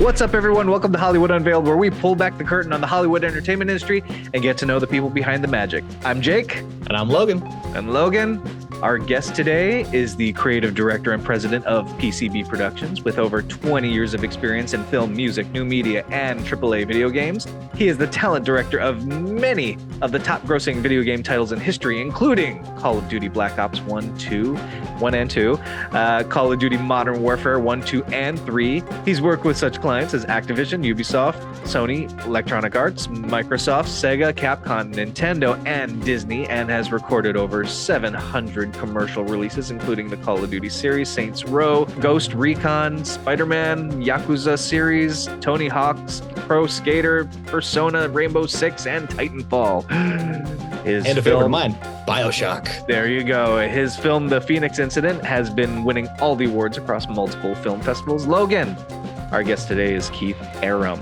What's up, everyone? Welcome to Hollywood Unveiled, where we pull back the curtain on the Hollywood entertainment industry and get to know the people behind the magic. I'm Jake. And I'm Logan. And Logan, our guest today is the creative director and president of PCB Productions with over 20 years of experience in film, music, new media, and AAA video games. He is the talent director of many of the top grossing video game titles in history, including Call of Duty Black Ops 1 and 2, Call of Duty Modern Warfare 1, 2, and 3. He's worked with such clients as Activision, Ubisoft, Sony, Electronic Arts, Microsoft, Sega, Capcom, Nintendo, and Disney, and has recorded over 700 commercial releases, including the Call of Duty series, Saints Row, Ghost Recon, Spider-Man, Yakuza series, Tony Hawk's Pro Skater, Persona, Rainbow Six, and Titanfall. And a favorite of mine, BioShock. There you go. His film, The Phoenix Incident, has been winning all the awards across multiple film festivals. Logan, our guest today is Keith Arem.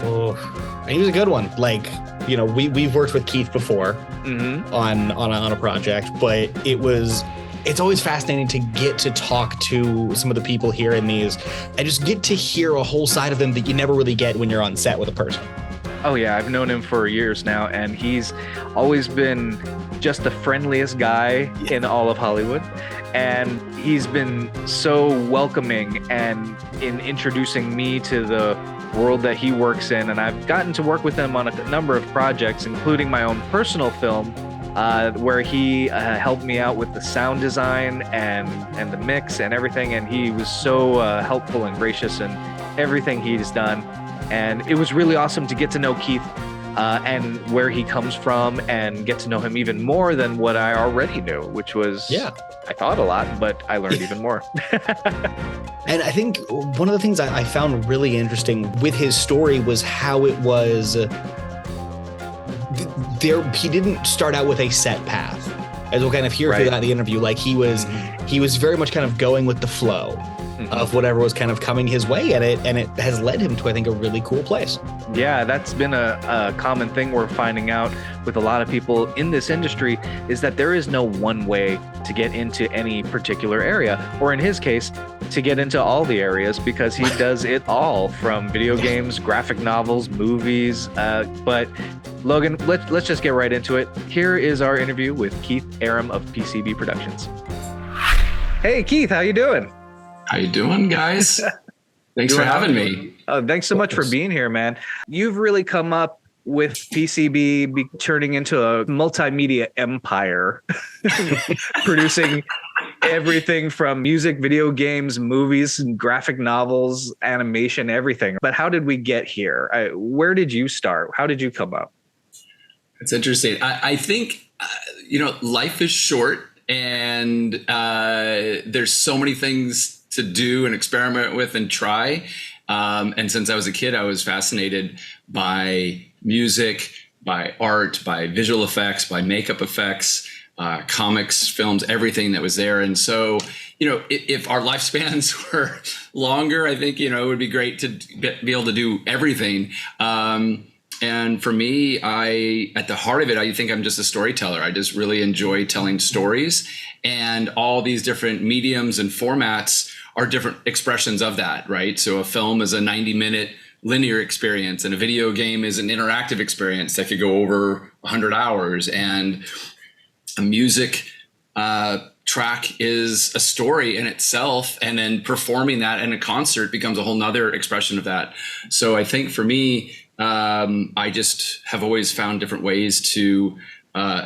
Oh, he was a good one. Like, you know, we've worked with Keith before on a project, but it's always fascinating to get to talk to some of the people here in these and just get to hear a whole side of them that you never really get when you're on set with a person. Oh yeah, I've known him for years now, and he's always been just the friendliest guy in all of Hollywood. And he's been so welcoming and in introducing me to the world that he works in. And I've gotten to work with him on a number of projects, including my own personal film, where he helped me out with the sound design and the mix and everything. And he was so helpful and gracious in everything he's done. And it was really awesome to get to know Keith and where he comes from and get to know him even more than what I already knew, which was, I thought a lot, but I learned even more. And I think one of the things I found really interesting with his story was how it was he didn't start out with a set path. As we'll kind of hear through the interview, like he was very much kind of going with the flow of whatever was kind of coming his way, and it has led him to, I think, a really cool place. Yeah, that's been a common thing we're finding out with a lot of people in this industry, is that there is no one way to get into any particular area, or in his case, to get into all the areas, because he does it all, from video games, graphic novels, movies. But Logan, let's just get right into it. Here is our interview with Keith Arem of PCB Productions. Hey Keith, how you doing? How you doing, guys? Thanks for having me. Thanks so much for being here, man. You've really come up with PCB turning into a multimedia empire, producing everything from music, video games, movies, graphic novels, animation, everything. But how did we get here? Where did you start? How did you come up? It's interesting. I think, life is short, and there's so many things to do and experiment with and try. And since I was a kid, I was fascinated by music, by art, by visual effects, by makeup effects, comics, films, everything that was there. And so, if our lifespans were longer, I think, it would be great to be able to do everything. And for me, at the heart of it, I think I'm just a storyteller. I just really enjoy telling stories, and all these different mediums and formats are different expressions of that, right? So a film is a 90-minute linear experience, and a video game is an interactive experience that could go over 100 hours. And a music track is a story in itself, and then performing that in a concert becomes a whole nother expression of that. So I think for me, I just have always found different ways to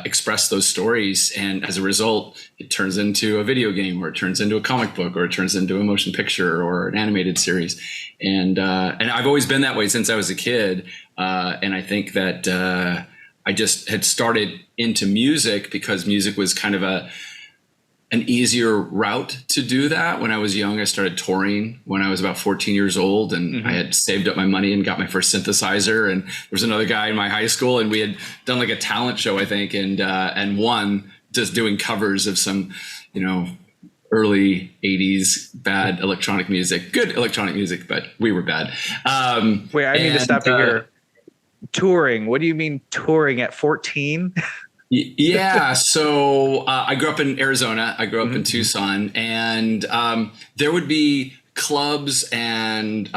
express those stories, and as a result, it turns into a video game, or it turns into a comic book, or it turns into a motion picture or an animated series. And I've always been that way since I was a kid. And I think that I just had started into music because music was kind of an easier route to do that. When I was young, I started touring when I was about 14 years old, and I had saved up my money and got my first synthesizer. And there was another guy in my high school, and we had done like a talent show, I think, and won just doing covers of some, early 80s bad electronic music. Good electronic music, but we were bad. Wait, I need to stop you here. Touring. What do you mean touring at 14? Yeah. So I grew up in Arizona. I grew up in Tucson, and there would be clubs and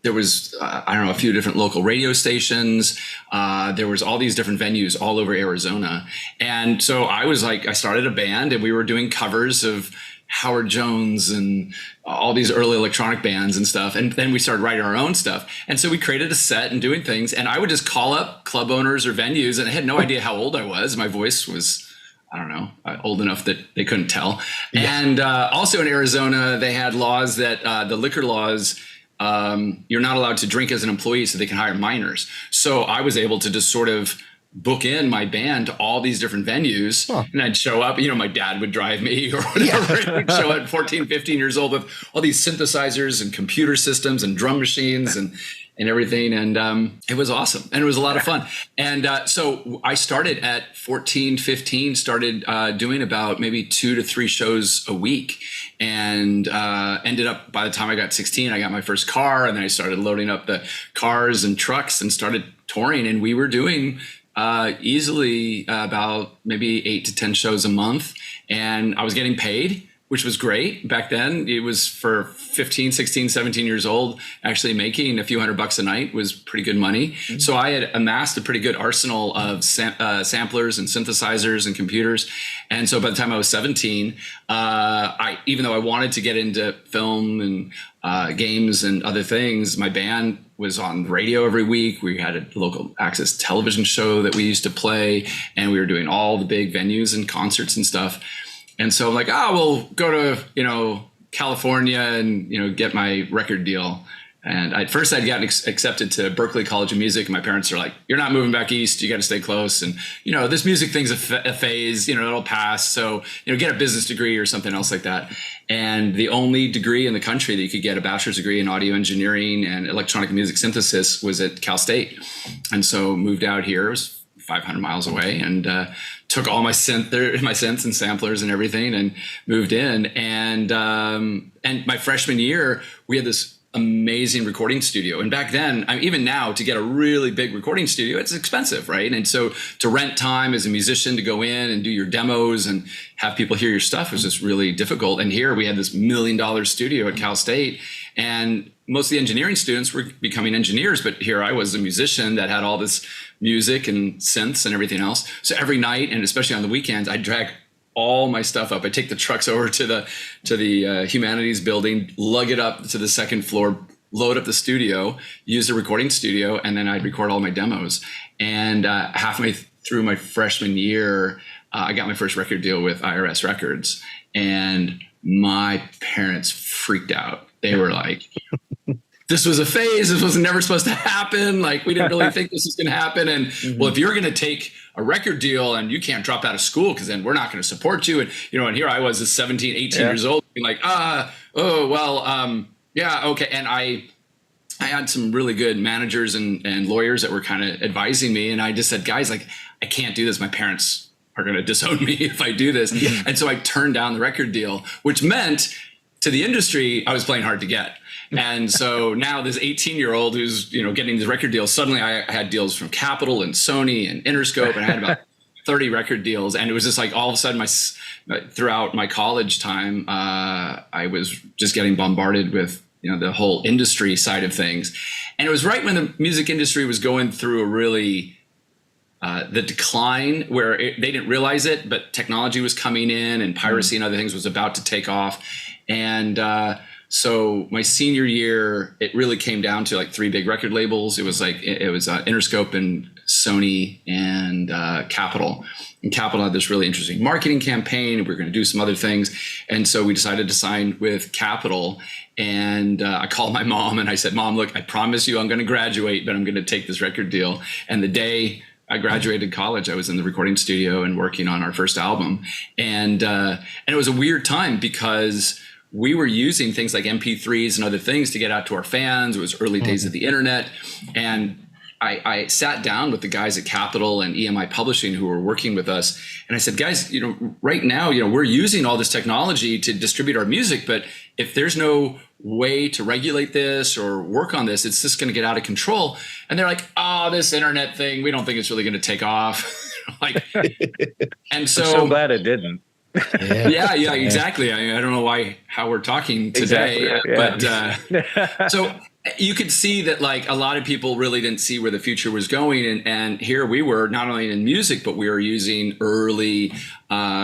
there was, I don't know, a few different local radio stations. There was all these different venues all over Arizona. And so I started a band, and we were doing covers of Howard Jones and all these early electronic bands and stuff. And then we started writing our own stuff. And so we created a set and doing things. And I would just call up club owners or venues, and I had no idea how old I was. My voice was, I don't know, old enough that they couldn't tell. Yeah. And also in Arizona, they had laws that the liquor laws, you're not allowed to drink as an employee, so they can hire minors. So I was able to just sort of book in my band to all these different venues. And I'd show up, my dad would drive me or whatever. Yeah. I'd show up 14, 15 years old with all these synthesizers and computer systems and drum machines and everything. And it was awesome. And it was a lot of fun. And so I started at 14, 15, started doing about maybe 2 to 3 shows a week. And ended up, by the time I got 16, I got my first car. And then I started loading up the cars and trucks and started touring. And we were doing easily about maybe 8 to 10 shows a month. And I was getting paid, which was great. Back then, it was for 15, 16, 17 years old, actually making a few $100 a night was pretty good money. Mm-hmm. So I had amassed a pretty good arsenal of samplers and synthesizers and computers. And so by the time I was 17, even though I wanted to get into film and games and other things, my band was on radio every week. We had a local access television show that we used to play, and we were doing all the big venues and concerts and stuff. And so I'm like, we'll go to, California and, get my record deal. And at first I'd gotten accepted to Berklee College of Music. And my parents are like, you're not moving back east. You got to stay close. And, this music thing's a phase, it'll pass. So, get a business degree or something else like that. And the only degree in the country that you could get a bachelor's degree in audio engineering and electronic music synthesis was at Cal State. And so moved out here. It was 500 miles away, and took all my synths and samplers and everything, and moved in. And my freshman year, we had this amazing recording studio. And back then, even now, to get a really big recording studio, it's expensive, right? And so to rent time as a musician to go in and do your demos and have people hear your stuff was just really difficult. And here we had this $1 million studio at Cal State, and most of the engineering students were becoming engineers, but here I was a musician that had all this music and synths and everything else. So every night, and especially on the weekends, I'd drag all my stuff up. I'd take the trucks over to the humanities building, lug it up to the second floor, load up the studio, use the recording studio, and then I'd record all my demos. And halfway through my freshman year, I got my first record deal with IRS Records, and my parents freaked out. They were like, this was a phase. This was never supposed to happen. Like, we didn't really think this was going to happen. And well, if you're going to take a record deal and you can't drop out of school, because then we're not going to support you. And, and here I was, 17, 18 years old, being like, yeah, okay. And I had some really good managers and lawyers that were kind of advising me. And I just said, guys, like, I can't do this. My parents are going to disown me if I do this. Yeah. And so I turned down the record deal, which meant to the industry, I was playing hard to get. And so now this 18-year-old who's, getting these record deals, suddenly I had deals from Capitol and Sony and Interscope, and I had about 30 record deals. And it was just like all of a sudden throughout my college time, I was just getting bombarded with, the whole industry side of things. And it was right when the music industry was going through a really the decline where they didn't realize it, but technology was coming in and piracy and other things was about to take off. And so my senior year, it really came down to like 3 big record labels. It was Interscope and Sony and Capitol. And Capitol had this really interesting marketing campaign. We were going to do some other things. And so we decided to sign with Capitol. And I called my mom and I said, Mom, look, I promise you I'm going to graduate, but I'm going to take this record deal. And the day I graduated college, I was in the recording studio and working on our first album. And it was a weird time because we were using things like MP3s and other things to get out to our fans. It was early days of the internet. And I sat down with the guys at Capitol and EMI Publishing who were working with us. And I said, guys, right now, we're using all this technology to distribute our music, but if there's no way to regulate this or work on this, it's just going to get out of control. And they're like, oh, this internet thing, we don't think it's really going to take off. And so I'm so glad it didn't. Yeah, exactly. I don't know how we're talking today, exactly, but so you could see that like a lot of people really didn't see where the future was going. And here we were not only in music, but we were using early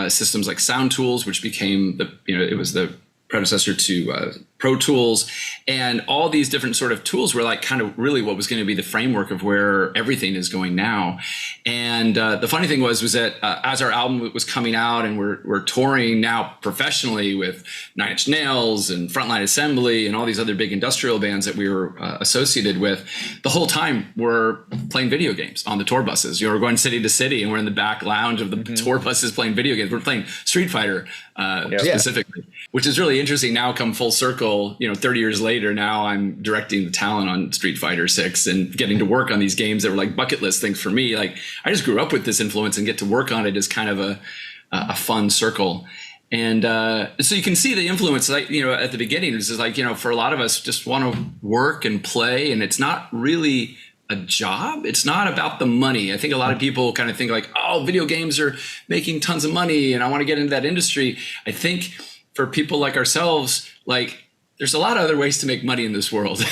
systems like Sound Tools, which became it was the predecessor to Pro Tools, and all these different sort of tools were like kind of really what was going to be the framework of where everything is going now. And the funny thing was that as our album was coming out and we're touring now professionally with Nine Inch Nails and Frontline Assembly and all these other big industrial bands that we were associated with, the whole time we're playing video games on the tour buses. We're going city to city and we're in the back lounge of the tour buses playing video games. We're playing Street Fighter specifically, which is really interesting. Now come full circle, 30 years later, now I'm directing the talent on Street Fighter 6 and getting to work on these games that were like bucket list things for me. Like I just grew up with this influence and get to work on it as kind of a fun circle. And so you can see the influence, like, at the beginning, it's just like, for a lot of us just want to work and play, and it's not really a job. It's not about the money. I think a lot of people kind of think like, oh, video games are making tons of money and I want to get into that industry. I think for people like ourselves, like, there's a lot of other ways to make money in this world.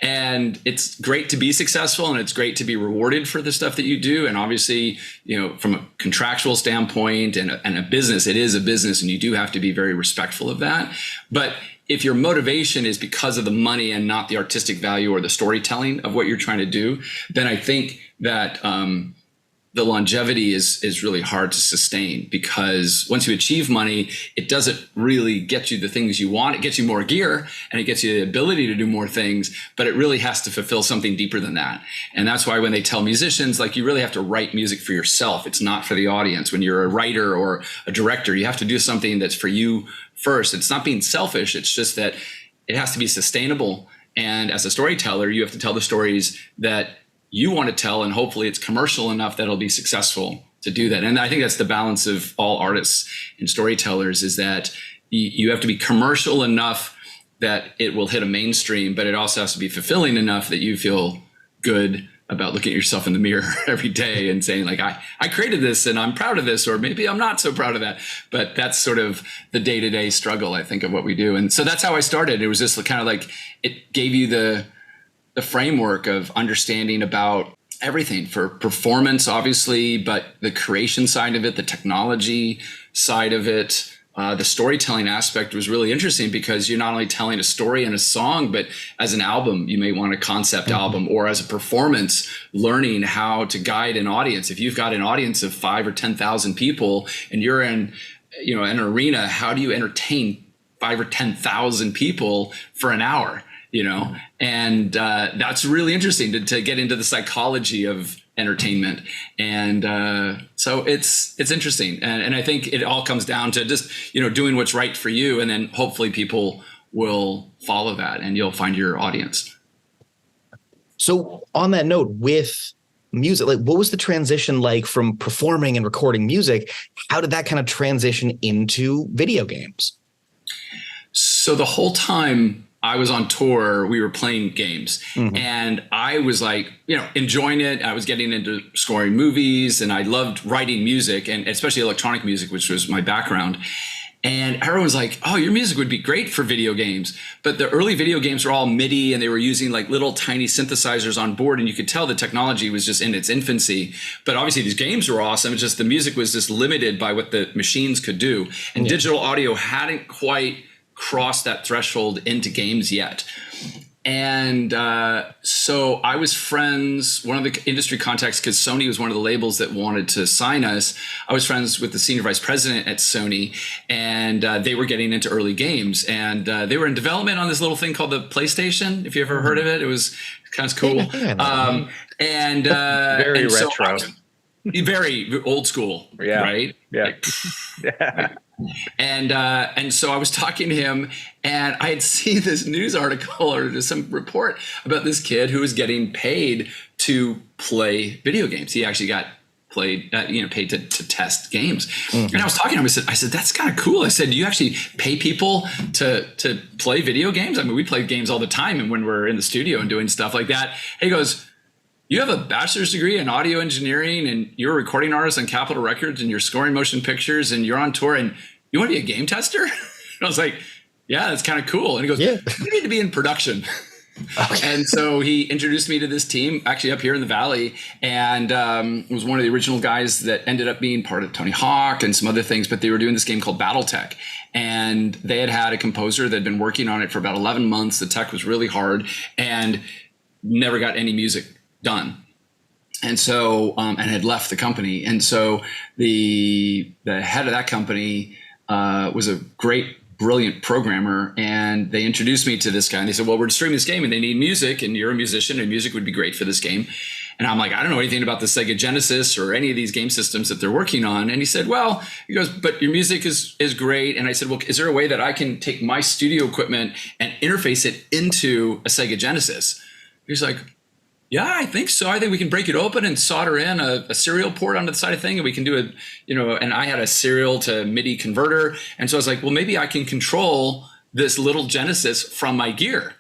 And it's great to be successful and it's great to be rewarded for the stuff that you do. And obviously, from a contractual standpoint and a business, it is a business and you do have to be very respectful of that. But if your motivation is because of the money and not the artistic value or the storytelling of what you're trying to do, then I think that the longevity is really hard to sustain, because once you achieve money, it doesn't really get you the things you want. It gets you more gear and it gets you the ability to do more things, but it really has to fulfill something deeper than that. And that's why when they tell musicians, like, you really have to write music for yourself. It's not for the audience. When you're a writer or a director, you have to do something that's for you first. It's not being selfish. It's just that it has to be sustainable. And as a storyteller, you have to tell the stories that you want to tell, and hopefully it's commercial enough that it'll be successful to do that. And I think that's the balance of all artists and storytellers, is that you have to be commercial enough that it will hit a mainstream, but it also has to be fulfilling enough that you feel good about looking at yourself in the mirror every day and saying like, I created this and I'm proud of this, or maybe I'm not so proud of that. But that's sort of the day-to-day struggle, I think, of what we do. And so that's how I started. It was just kind of like, it gave you the framework of understanding about everything, for performance, obviously, but the creation side of it, the technology side of it, the storytelling aspect was really interesting, because you're not only telling a story and a song, but as an album, you may want a concept album, or as a performance, learning how to guide an audience. If you've got an audience of 5,000 or 10,000 people and you're in, an arena, how do you entertain 5,000 or 10,000 people for an hour? And that's really interesting to get into the psychology of entertainment. And so it's interesting. And I think it all comes down to just, doing what's right for you. And then hopefully people will follow that and you'll find your audience. So on that note, with music, like, what was the transition like from performing and recording music? How did that kind of transition into video games? So the whole time I was on tour, we were playing games, and I was like, enjoying it. I was getting into scoring movies, and I loved writing music, and especially electronic music, which was my background. And everyone was like, oh, your music would be great for video games. But the early video games were all MIDI, and they were using like little tiny synthesizers on board. And you could tell the technology was just in its infancy. But obviously these games were awesome. It's just the music was just limited by what the machines could do. And digital audio hadn't quite crossed that threshold into games yet. And so I was friends, one of the industry contacts, because Sony was one of the labels that wanted to sign us. I was friends with the senior vice president at Sony, and they were getting into early games. And they were in development on this little thing called the PlayStation, if you ever heard of it. It was kind of cool. Very retro. Very old school, right? Yeah. And so I was talking to him, and I had seen this news article or some report about this kid who was getting paid to play video games. He actually got paid to test games. And I was talking to him. I said, that's kind of cool. I said, do you actually pay people to play video games? I mean, we play games all the time, and when we're in the studio and doing stuff like that. And he goes, you have a bachelor's degree in audio engineering, and you're a recording artist on Capitol Records, and you're scoring motion pictures, and you're on tour, and you want to be a game tester? And I was like, yeah, that's kind of cool. And he goes, you need to be in production. And so he introduced me to this team actually up here in the Valley, and was one of the original guys that ended up being part of Tony Hawk and some other things, but they were doing this game called BattleTech. And they had a composer that had been working on it for about 11 months. The tech was really hard and never got any music done. And so, and had left the company. And so the head of that company was a great, brilliant programmer, and they introduced me to this guy, and they said, well, we're streaming this game and they need music, and you're a musician and music would be great for this game. And I'm like, I don't know anything about the Sega Genesis or any of these game systems that they're working on. And he said, well, he goes, but your music is great. And I said, well, is there a way that I can take my studio equipment and interface it into a Sega Genesis? He's like, yeah, I think so. I think we can break it open and solder in a serial port onto the side of the thing, and we can do it, and I had a serial to MIDI converter. And so I was like, well, maybe I can control this little Genesis from my gear.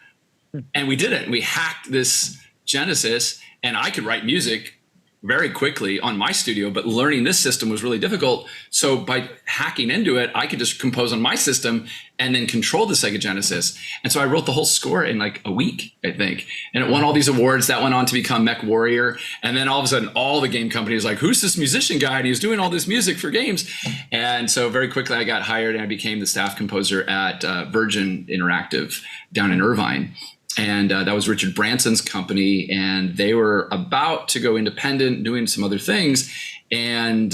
And we did it. We hacked this Genesis, and I could write music very quickly on my studio, but learning this system was really difficult. So by hacking into it, I could just compose on my system and then control the Sega Genesis. And so I wrote the whole score in like a week, I think. And it won all these awards. That went on to become Mech Warrior. And then all of a sudden, all the game companies like, who's this musician guy? And he was doing all this music for games. And so very quickly I got hired and I became the staff composer at Virgin Interactive down in Irvine. And that was Richard Branson's company, and they were about to go independent, doing some other things. And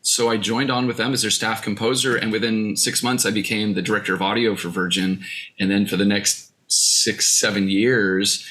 so I joined on with them as their staff composer. And within 6 months, I became the director of audio for Virgin. And then for the next 6-7 years,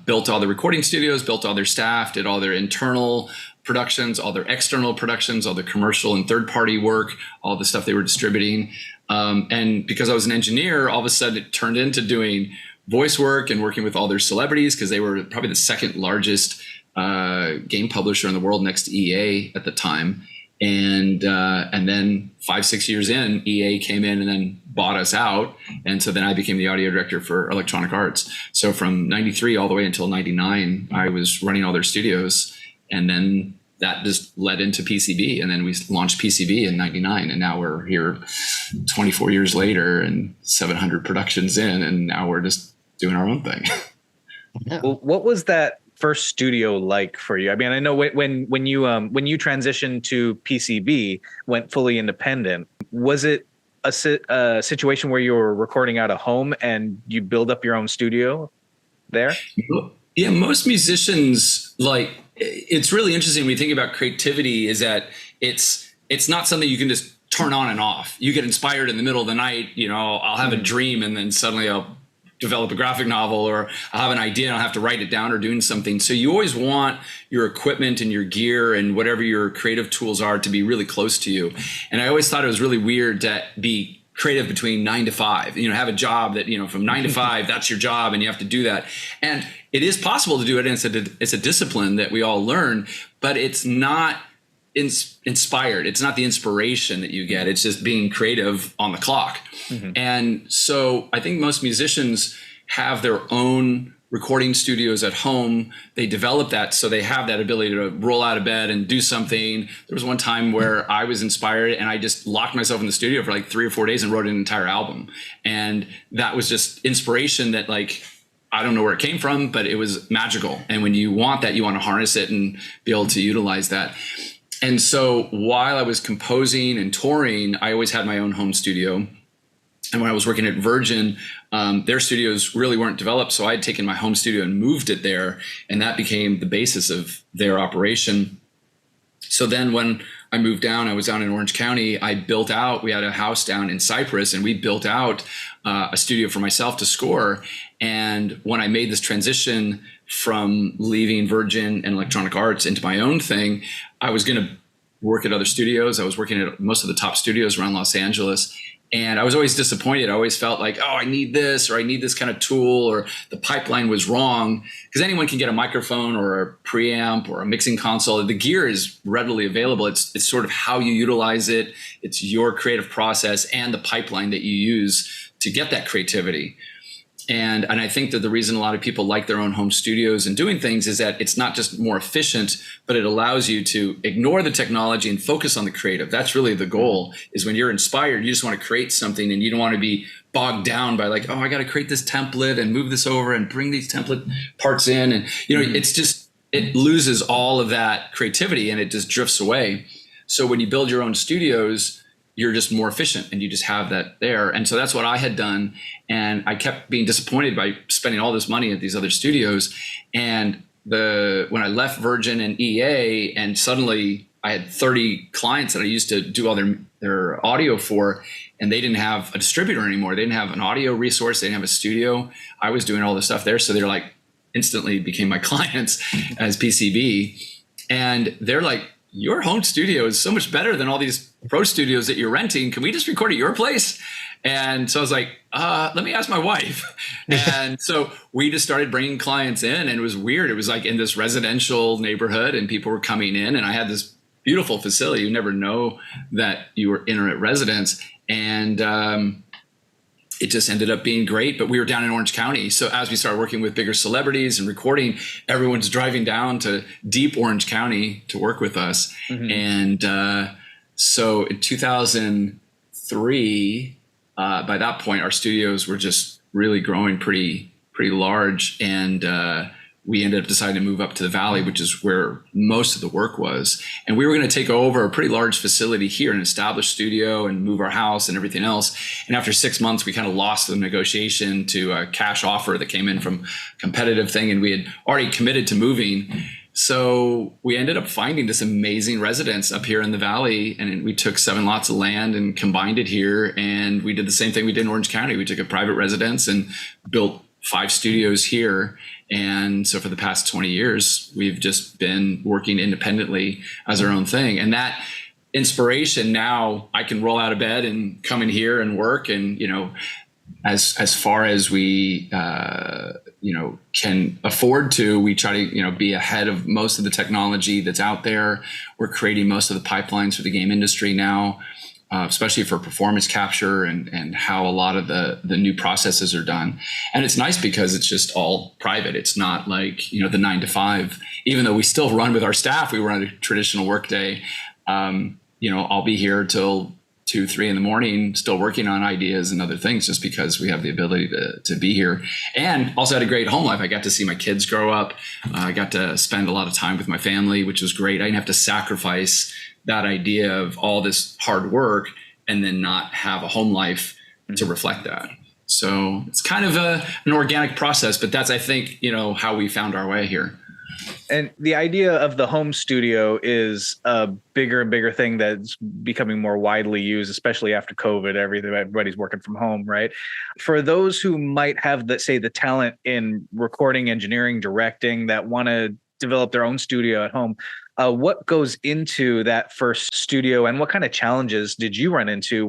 built all the recording studios, built all their staff, did all their internal productions, all their external productions, all the commercial and third-party work, all the stuff they were distributing. And because I was an engineer, all of a sudden it turned into doing voice work and working with all their celebrities, because they were probably the second largest game publisher in the world next to EA at the time. And then 5-6 years in, EA came in and then bought us out. And so then I became the audio director for Electronic Arts. So from 93 all the way until 99, I was running all their studios. And then that just led into PCB. And then we launched PCB in 99. And now we're here 24 years later and 700 productions in. And now we're just doing our own thing. Yeah. Well, what was that first studio like for you? I mean, I know when you transitioned to PCB, went fully independent, was it a situation where you were recording out of home and you build up your own studio there? Yeah, most musicians, like, it's really interesting when you think about creativity, is that it's not something you can just turn on and off. You get inspired in the middle of the night, I'll have a dream and then suddenly I'll develop a graphic novel, or I'll have an idea and I'll have to write it down or doing something. So you always want your equipment and your gear and whatever your creative tools are to be really close to you. And I always thought it was really weird to be creative between 9 to 5, have a job that, from 9 to 5, that's your job and you have to do that. And it is possible to do it. And it's a discipline that we all learn, but it's not inspired. It's not the inspiration that you get. It's just being creative on the clock. Mm-hmm. And so I think most musicians have their own recording studios at home. They develop that, so they have that ability to roll out of bed and do something. There was one time where I was inspired and I just locked myself in the studio for like 3 or 4 days and wrote an entire album. And that was just inspiration that, like, I don't know where it came from, but it was magical. And when you want that, you want to harness it and be able to utilize that. And so while I was composing and touring, I always had my own home studio. And when I was working at Virgin, their studios really weren't developed. So I had taken my home studio and moved it there. And that became the basis of their operation. So then when I moved down, I was down in Orange County. We had a house down in Cyprus, and we built out a studio for myself to score. And when I made this transition from leaving Virgin and Electronic Arts into my own thing, I was going to work at other studios. I was working at most of the top studios around Los Angeles. And I was always disappointed. I always felt like, I need this, or I need this kind of tool, or the pipeline was wrong. Because anyone can get a microphone or a preamp or a mixing console. The gear is readily available. It's sort of how you utilize it. It's your creative process and the pipeline that you use to get that creativity. And I think that the reason a lot of people like their own home studios and doing things is that it's not just more efficient, but it allows you to ignore the technology and focus on the creative. That's really the goal, is when you're inspired, you just want to create something and you don't want to be bogged down by like, oh, I got to create this template and move this over and bring these template parts in. And, it's just, it loses all of that creativity and it just drifts away. So when you build your own studios, you're just more efficient and you just have that there. And so that's what I had done. And I kept being disappointed by spending all this money at these other studios. And when I left Virgin and EA, and suddenly I had 30 clients that I used to do all their audio for, and they didn't have a distributor anymore. They didn't have an audio resource. They didn't have a studio. I was doing all this stuff there. So they're like, instantly became my clients as PCB. And they're like, your home studio is so much better than all these pro studios that you're renting. Can we just record at your place? And so I was like, let me ask my wife. And so we just started bringing clients in, and it was weird. It was like in this residential neighborhood and people were coming in, and I had this beautiful facility. You never know that you were in a residence. And it just ended up being great, but we were down in Orange County. So as we started working with bigger celebrities and recording, everyone's driving down to deep Orange County to work with us. Mm-hmm. And so in 2003, by that point, our studios were just really growing pretty large. And we ended up deciding to move up to the Valley, which is where most of the work was. And we were going to take over a pretty large facility here, an established studio, and move our house and everything else. And after 6 months, we kind of lost the negotiation to a cash offer that came in from a competitive thing. And we had already committed to moving. So we ended up finding this amazing residence up here in the Valley. And we took 7 lots of land and combined it here. And we did the same thing we did in Orange County. We took a private residence and built 5 studios here. And so for the past 20 years, we've just been working independently as our own thing. And that inspiration, now I can roll out of bed and come in here and work. And, as far as we, can afford to, we try to, be ahead of most of the technology that's out there. We're creating most of the pipelines for the game industry now. Especially for performance capture and how a lot of the new processes are done. And it's nice because it's just all private. It's not like, the 9 to 5, even though we still run with our staff, we run a traditional workday. I'll be here till 2, 3 in the morning, still working on ideas and other things just because we have the ability to be here. And also had a great home life. I got to see my kids grow up. I got to spend a lot of time with my family, which was great. I didn't have to sacrifice that idea of all this hard work and then not have a home life to reflect that. So it's kind of an organic process, but that's, I think, how we found our way here. And the idea of the home studio is a bigger and bigger thing that's becoming more widely used, especially after COVID. Everybody's working from home, right? For those who might have the talent in recording, engineering, directing, that want to develop their own studio at home, what goes into that first studio, and what kind of challenges did you run into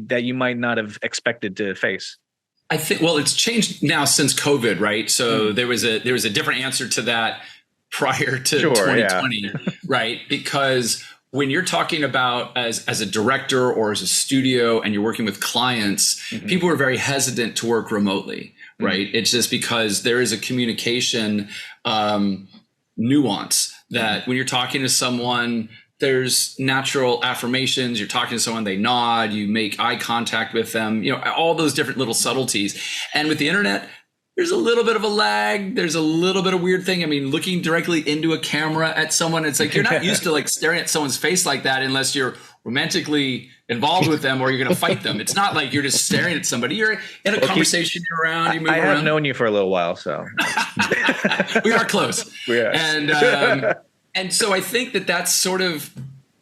that you might not have expected to face? I think, it's changed now since COVID, right? So there was a different answer to that prior to 2020, right? Because when you're talking about as a director or as a studio and you're working with clients, people are very hesitant to work remotely, right? It's just because there is a communication nuance that when you're talking to someone, there's natural affirmations. You're talking to someone, they nod, you make eye contact with them, all those different little subtleties. And with the internet, there's a little bit of a lag. There's a little bit of weird thing. I mean, looking directly into a camera at someone, it's like, you're not used to like staring at someone's face like that unless you're romantically involved with them or you're going to fight them. It's not like you're just staring at somebody. You're in a conversation, you're around, you move around. I have known you for a little while, so. We are close. Yeah. And so I think that's sort of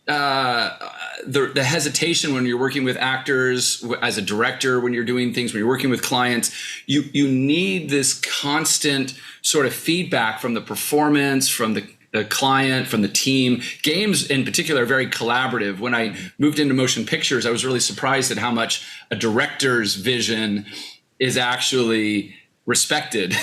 the hesitation when you're working with actors, as a director, when you're doing things, when you're working with clients, you need this constant sort of feedback from the performance, from the client, from the team. Games in particular are very collaborative. When I moved into motion pictures, I was really surprised at how much a director's vision is actually respected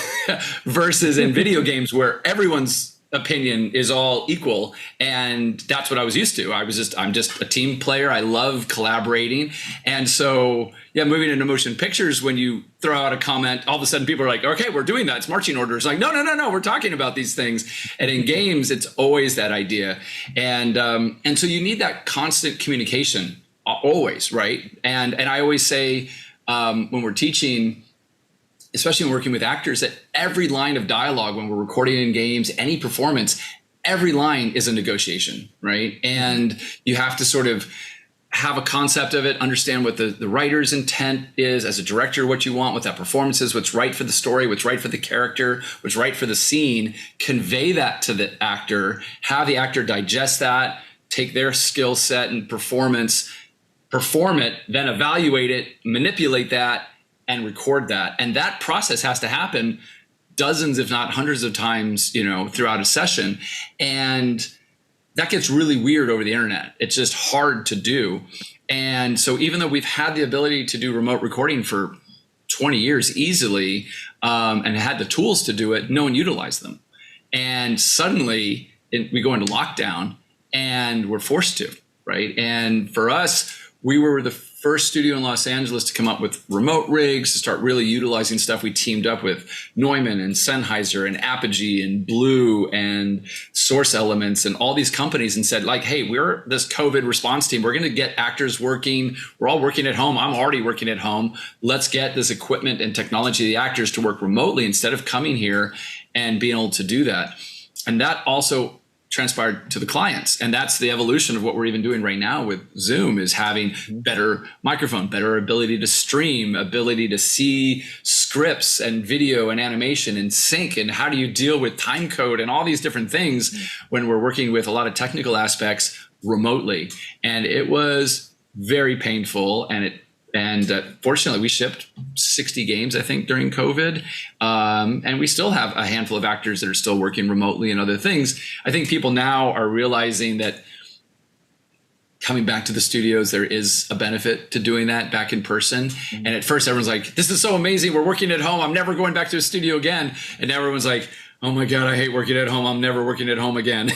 versus in video games where everyone's opinion is all equal. And that's what I was used to. I'm just a team player. I love collaborating. And so, yeah, moving into motion pictures, when you throw out a comment, all of a sudden people are like, okay, we're doing that. It's marching orders. Like, no, we're talking about these things. And in games, it's always that idea. And so you need that constant communication always, right? And I always say, when we're teaching, especially when working with actors, that every line of dialogue when we're recording in games, any performance, every line is a negotiation, right? And you have to sort of have a concept of it, understand what the writer's intent is as a director, what you want, what that performance is, what's right for the story, what's right for the character, what's right for the scene, convey that to the actor, have the actor digest that, take their skill set and performance, perform it, then evaluate it, manipulate that, and record that. And that process has to happen dozens, if not hundreds of times, throughout a session. And that gets really weird over the internet. It's just hard to do. And so even though we've had the ability to do remote recording for 20 years easily, and had the tools to do it, no one utilized them. And suddenly we go into lockdown and we're forced to, right? And for us, we were the first studio in Los Angeles to come up with remote rigs, to start really utilizing stuff. We teamed up with Neumann and Sennheiser and Apogee and Blue and Source Elements and all these companies, and said, like, hey, we're this COVID response team. We're going to get actors working. We're all working at home. I'm already working at home. Let's get this equipment and technology of the actors to work remotely instead of coming here and being able to do that. And that also transpired to the clients. And that's the evolution of what we're even doing right now with Zoom, is having better microphone, better ability to stream, ability to see scripts and video and animation and sync. And how do you deal with time code and all these different things when we're working with a lot of technical aspects remotely. And it was very painful. And fortunately, we shipped 60 games, I think, during COVID. And we still have a handful of actors that are still working remotely and other things. I think people now are realizing that coming back to the studios, there is a benefit to doing that back in person. And at first, everyone's like, this is so amazing. We're working at home. I'm never going back to a studio again. And now everyone's like, oh my God, I hate working at home. I'm never working at home again.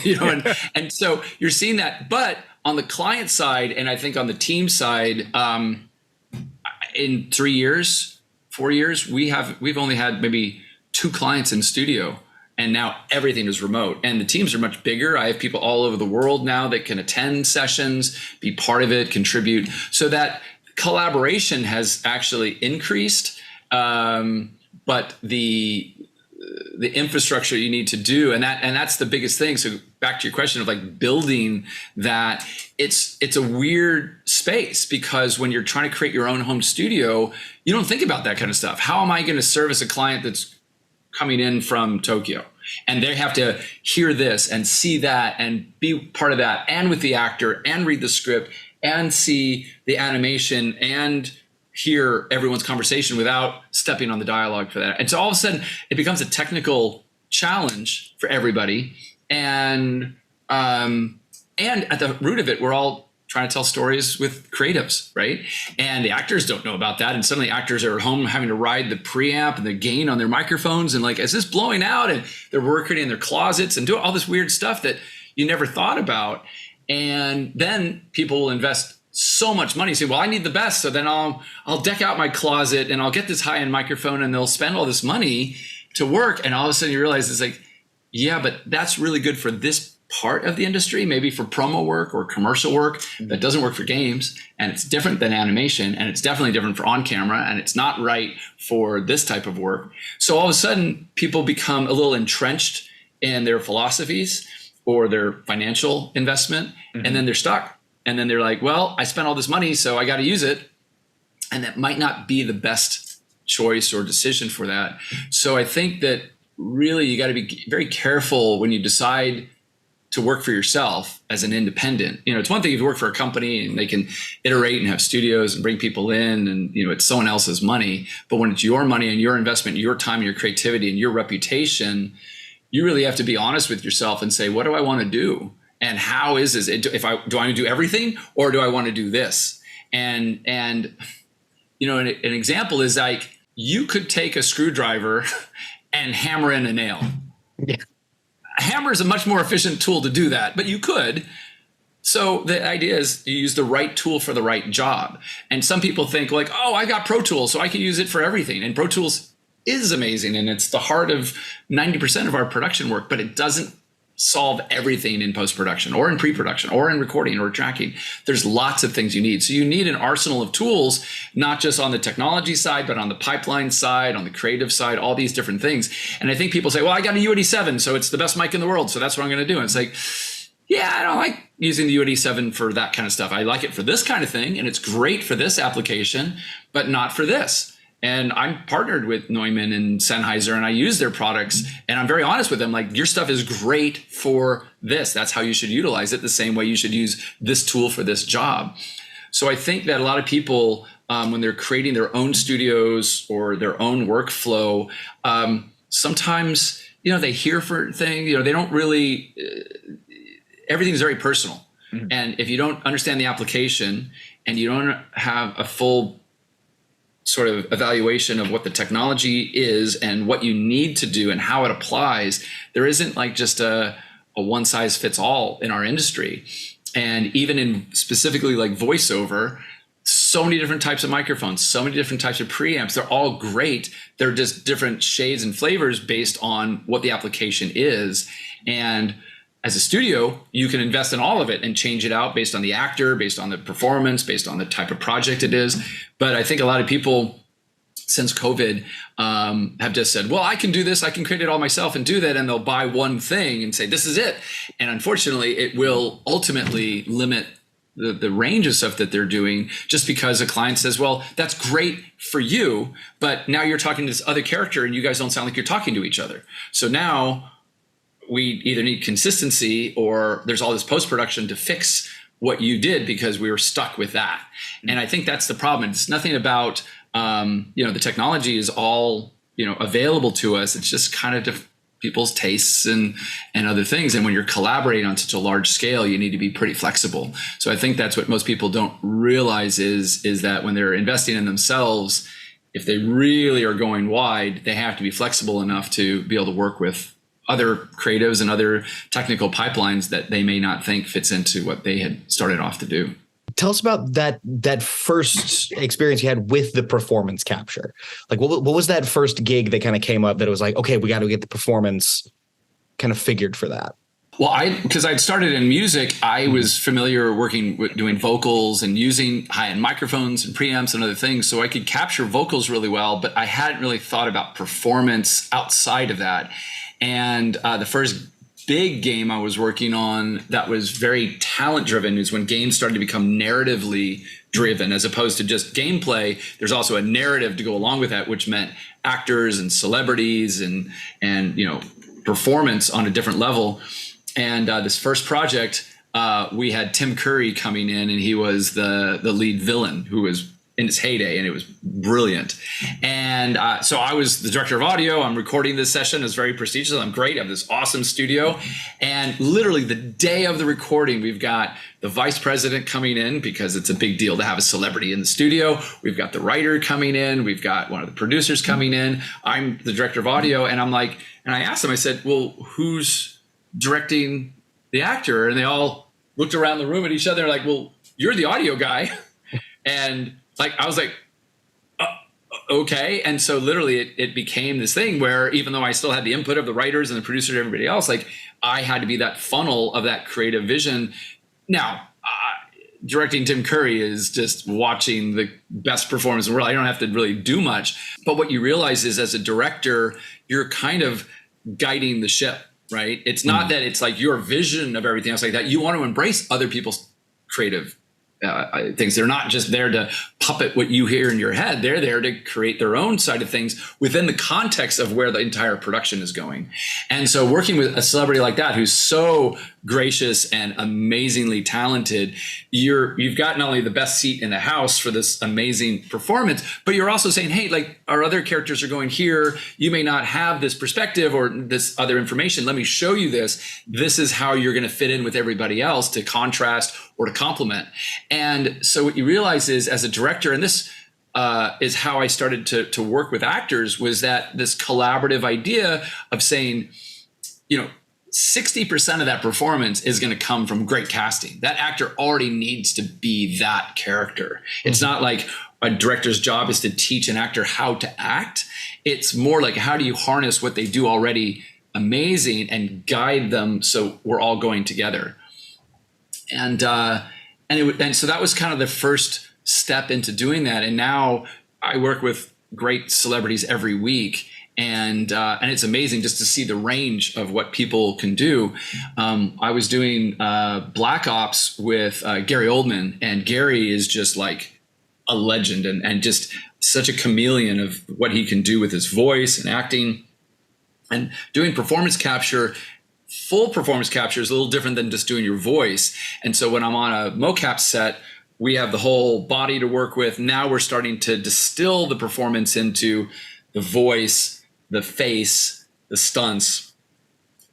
And so you're seeing that. But on the client side, and I think on the team side, in 3 years, 4 years, we've only had maybe 2 clients in studio, and now everything is remote. And the teams are much bigger. I have people all over the world now that can attend sessions, be part of it, contribute. So that collaboration has actually increased, but the infrastructure you need to do, and that's the biggest thing. So back to your question of like building that, it's a weird space, because when you're trying to create your own home studio, you don't think about that kind of stuff. How am I going to service a client that's coming in from Tokyo, and they have to hear this and see that and be part of that, and with the actor, and read the script and see the animation and hear everyone's conversation without stepping on the dialogue for that. And so all of a sudden it becomes a technical challenge for everybody. And at the root of it, we're all trying to tell stories with creatives, right? And the actors don't know about that. And suddenly actors are at home having to ride the preamp and the gain on their microphones. And like, is this blowing out? And they're working in their closets and doing all this weird stuff that you never thought about. And then people will invest so much money, say, well, I need the best. So then I'll deck out my closet and I'll get this high-end microphone, and they'll spend all this money to work. And all of a sudden you realize it's like, yeah, but that's really good for this part of the industry, maybe for promo work or commercial work. That doesn't work for games, and it's different than animation, and it's definitely different for on camera, and it's not right for this type of work. So all of a sudden people become a little entrenched in their philosophies or their financial investment, and then they're stuck. And then they're like, well, I spent all this money, so I got to use it. And that might not be the best choice or decision for that. So I think that really you got to be very careful when you decide to work for yourself as an independent. It's one thing if you work for a company and they can iterate and have studios and bring people in, and it's someone else's money. But when it's your money and your investment, your time, your creativity, and your reputation, you really have to be honest with yourself and say, what do I want to do? And how is this? Do I want to do everything, or do I want to do this? And an example is like, you could take a screwdriver and hammer in a nail. Yeah. a hammer is a much more efficient tool to do that, but you could. So the idea is you use the right tool for the right job. And some people think like, oh, I got Pro Tools, so I can use it for everything. And Pro Tools is amazing, and it's the heart of 90% of our production work, but it doesn't solve everything in post-production or in pre-production or in recording or tracking. There's lots of things you need. So you need an arsenal of tools, not just on the technology side, but on the pipeline side, on the creative side, all these different things. And I think people say, well, I got a U87, so it's the best mic in the world, so that's what I'm going to do. And it's like, yeah, I don't like using the U87 for that kind of stuff. I like it for this kind of thing, and it's great for this application, but not for this. And I'm partnered with Neumann and Sennheiser, and I use their products, and I'm very honest with them. Like, your stuff is great for this. That's how you should utilize it, the same way you should use this tool for this job. So I think that a lot of people, when they're creating their own studios or their own workflow, sometimes, they hear for things, they don't really, everything's very personal. Mm-hmm. And if you don't understand the application and you don't have a full sort of evaluation of what the technology is and what you need to do and how it applies, there isn't like just a one size fits all in our industry. And even in specifically like voiceover, so many different types of microphones, so many different types of preamps, they're all great. They're just different shades and flavors based on what the application is. And as a studio, you can invest in all of it and change it out based on the actor, based on the performance, based on the type of project it is. But I think a lot of people since COVID have just said, well, I can do this. I can create it all myself and do that. And they'll buy one thing and say, this is it. And unfortunately, it will ultimately limit the range of stuff that they're doing, just because a client says, well, that's great for you, but now you're talking to this other character and you guys don't sound like you're talking to each other. So now we either need consistency or there's all this post-production to fix what you did because we were stuck with that. And I think that's the problem. It's nothing about, the technology is all, available to us. It's just kind of people's tastes and other things. And when you're collaborating on such a large scale, you need to be pretty flexible. So I think that's what most people don't realize is that when they're investing in themselves, if they really are going wide, they have to be flexible enough to be able to work with other creatives and other technical pipelines that they may not think fits into what they had started off to do. Tell us about that first experience you had with the performance capture. Like, what was that first gig that kind of came up that it was like, okay, we got to get the performance kind of figured for that? Well, because I'd started in music, I was familiar working with doing vocals and using high-end microphones and preamps and other things, so I could capture vocals really well, but I hadn't really thought about performance outside of that. And the first big game I was working on that was very talent driven is when games started to become narratively driven as opposed to just gameplay. There's also a narrative to go along with that, which meant actors and celebrities and performance on a different level. And this first project, we had Tim Curry coming in, and he was the lead villain who was in its heyday, and it was brilliant. And so I was the director of audio. I'm recording this session. It's very prestigious. I'm great. I have this awesome studio. And literally the day of the recording, we've got the vice president coming in because it's a big deal to have a celebrity in the studio. We've got the writer coming in. We've got one of the producers coming in. I'm the director of audio. And I'm like, and I asked them, I said, well, who's directing the actor? And they all looked around the room at each other like, well, you're the audio guy. And I was like, okay. And so literally it became this thing where even though I still had the input of the writers and the producers and everybody else, like I had to be that funnel of that creative vision. Now, directing Tim Curry is just watching the best performance in the world. I don't have to really do much. But what you realize is as a director, you're kind of guiding the ship, right? It's not that it's like your vision of everything else like that. You want to embrace other people's creative things. They're not just there to puppet what you hear in your head. They're there to create their own side of things within the context of where the entire production is going. And so working with a celebrity like that, who's so gracious and amazingly talented, you've got not only the best seat in the house for this amazing performance, but you're also saying, hey, like our other characters are going here. You may not have this perspective or this other information. Let me show you this. This is how you're going to fit in with everybody else to contrast or to complement. And so what you realize is as a director, and this is how I started to work with actors, was that this collaborative idea of saying, 60% of that performance is going to come from great casting. That actor already needs to be that character. It's not like a director's job is to teach an actor how to act. It's more like, how do you harness what they do already amazing and guide them so we're all going together? And so that was kind of the first step into doing that. And now I work with great celebrities every week. And it's amazing just to see the range of what people can do. I was doing Black Ops with Gary Oldman, and Gary is just like a legend and just such a chameleon of what he can do with his voice and acting. And doing performance capture, full performance capture, is a little different than just doing your voice. And so when I'm on a mocap set, we have the whole body to work with. Now we're starting to distill the performance into the voice, the face, the stunts,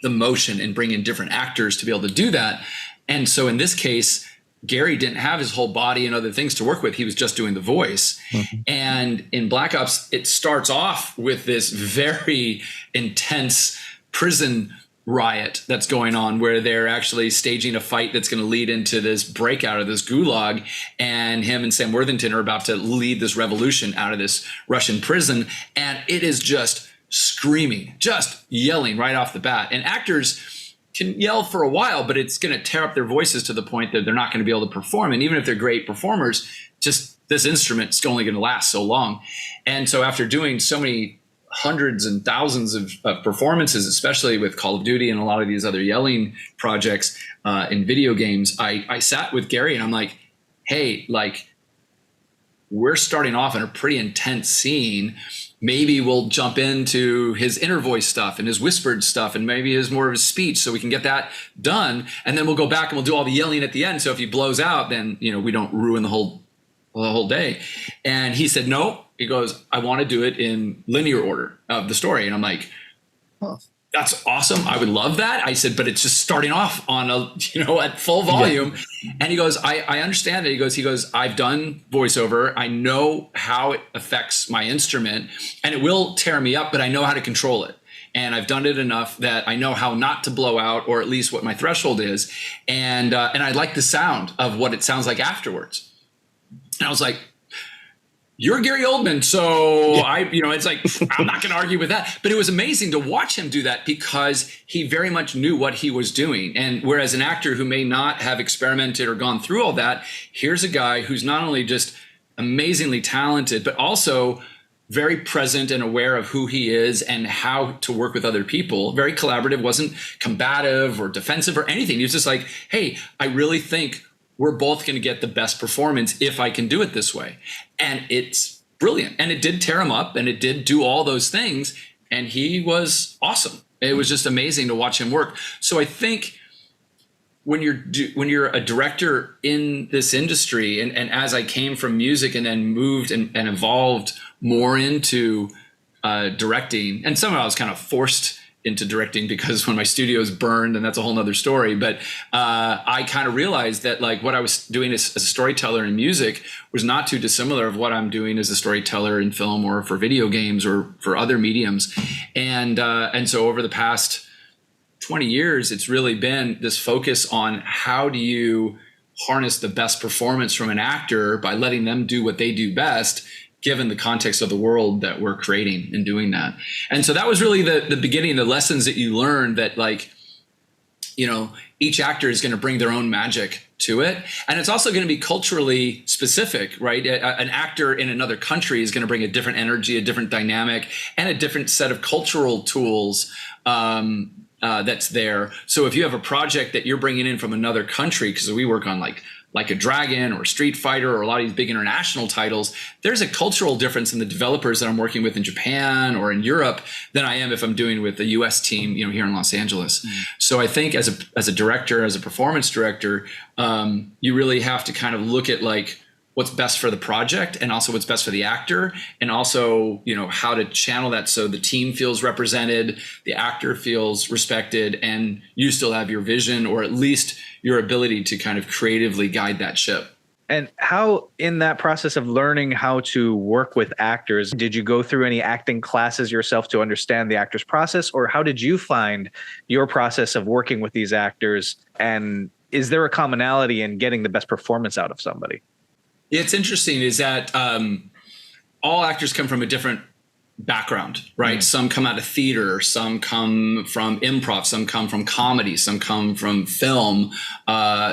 the motion, and bring in different actors to be able to do that. And so in this case, Gary didn't have his whole body and other things to work with. He was just doing the voice. And in Black Ops, it starts off with this very intense prison riot that's going on, where they're actually staging a fight that's going to lead into this breakout of this gulag, and him and Sam Worthington are about to lead this revolution out of this Russian prison. And it is just screaming, just yelling right off the bat. And actors can yell for a while, but it's going to tear up their voices to the point that they're not going to be able to perform. And even if they're great performers, just this instrument's only going to last so long. And so after doing so many hundreds and thousands of performances, especially with Call of Duty and a lot of these other yelling projects in video games, I sat with Gary and I'm like, hey, like, we're starting off in a pretty intense scene. Maybe we'll jump into his inner voice stuff and his whispered stuff and maybe his more of his speech, so we can get that done. And then we'll go back and we'll do all the yelling at the end. So if he blows out, then, you know, we don't ruin the whole day. And he said, no, he goes, I want to do it in linear order of the story. And I'm like, that's awesome. I would love that. I said, but it's just starting off on at full volume. Yeah. And he goes, I understand it. He goes, I've done voiceover. I know how it affects my instrument, and it will tear me up, but I know how to control it. And I've done it enough that I know how not to blow out, or at least what my threshold is. And I like the sound of what it sounds like afterwards. And I was like, you're Gary Oldman. So yeah. It's like, I'm not going to argue with that. But it was amazing to watch him do that, because he very much knew what he was doing. And whereas an actor who may not have experimented or gone through all that, here's a guy who's not only just amazingly talented, but also very present and aware of who he is and how to work with other people. Very collaborative, wasn't combative or defensive or anything. He was just like, hey, I really think we're both going to get the best performance if I can do it this way. And it's brilliant. And it did tear him up, and it did do all those things. And he was awesome. It was just amazing to watch him work. So I think when you're a director in this industry, and as I came from music and then moved and evolved more into directing, and somehow I was kind of forced into directing because when my studios burned, and that's a whole nother story. But I kind of realized that, like, what I was doing as a storyteller in music was not too dissimilar of what I'm doing as a storyteller in film or for video games or for other mediums. And so over the past 20 years, it's really been this focus on how do you harness the best performance from an actor by letting them do what they do best, given the context of the world that we're creating and doing that. And so that was really the beginning, the lessons that you learned, that, like, each actor is going to bring their own magic to it. And it's also going to be culturally specific, right? An actor in another country is going to bring a different energy, a different dynamic, and a different set of cultural tools that's there. So if you have a project that you're bringing in from another country, because we work on like a Dragon or Street Fighter or a lot of these big international titles, there's a cultural difference in the developers that I'm working with in Japan or in Europe than I am if I'm doing with the US team, here in Los Angeles. So I think as a director, as a performance director, you really have to kind of look at, like, what's best for the project, and also what's best for the actor, and also, how to channel that so the team feels represented, the actor feels respected, and you still have your vision, or at least your ability to kind of creatively guide that ship. And how, in that process of learning how to work with actors, did you go through any acting classes yourself to understand the actor's process, or how did you find your process of working with these actors? And is there a commonality in getting the best performance out of somebody? It's interesting is that all actors come from a different background, right? Some come out of theater, some come from improv, some come from comedy, some come from film.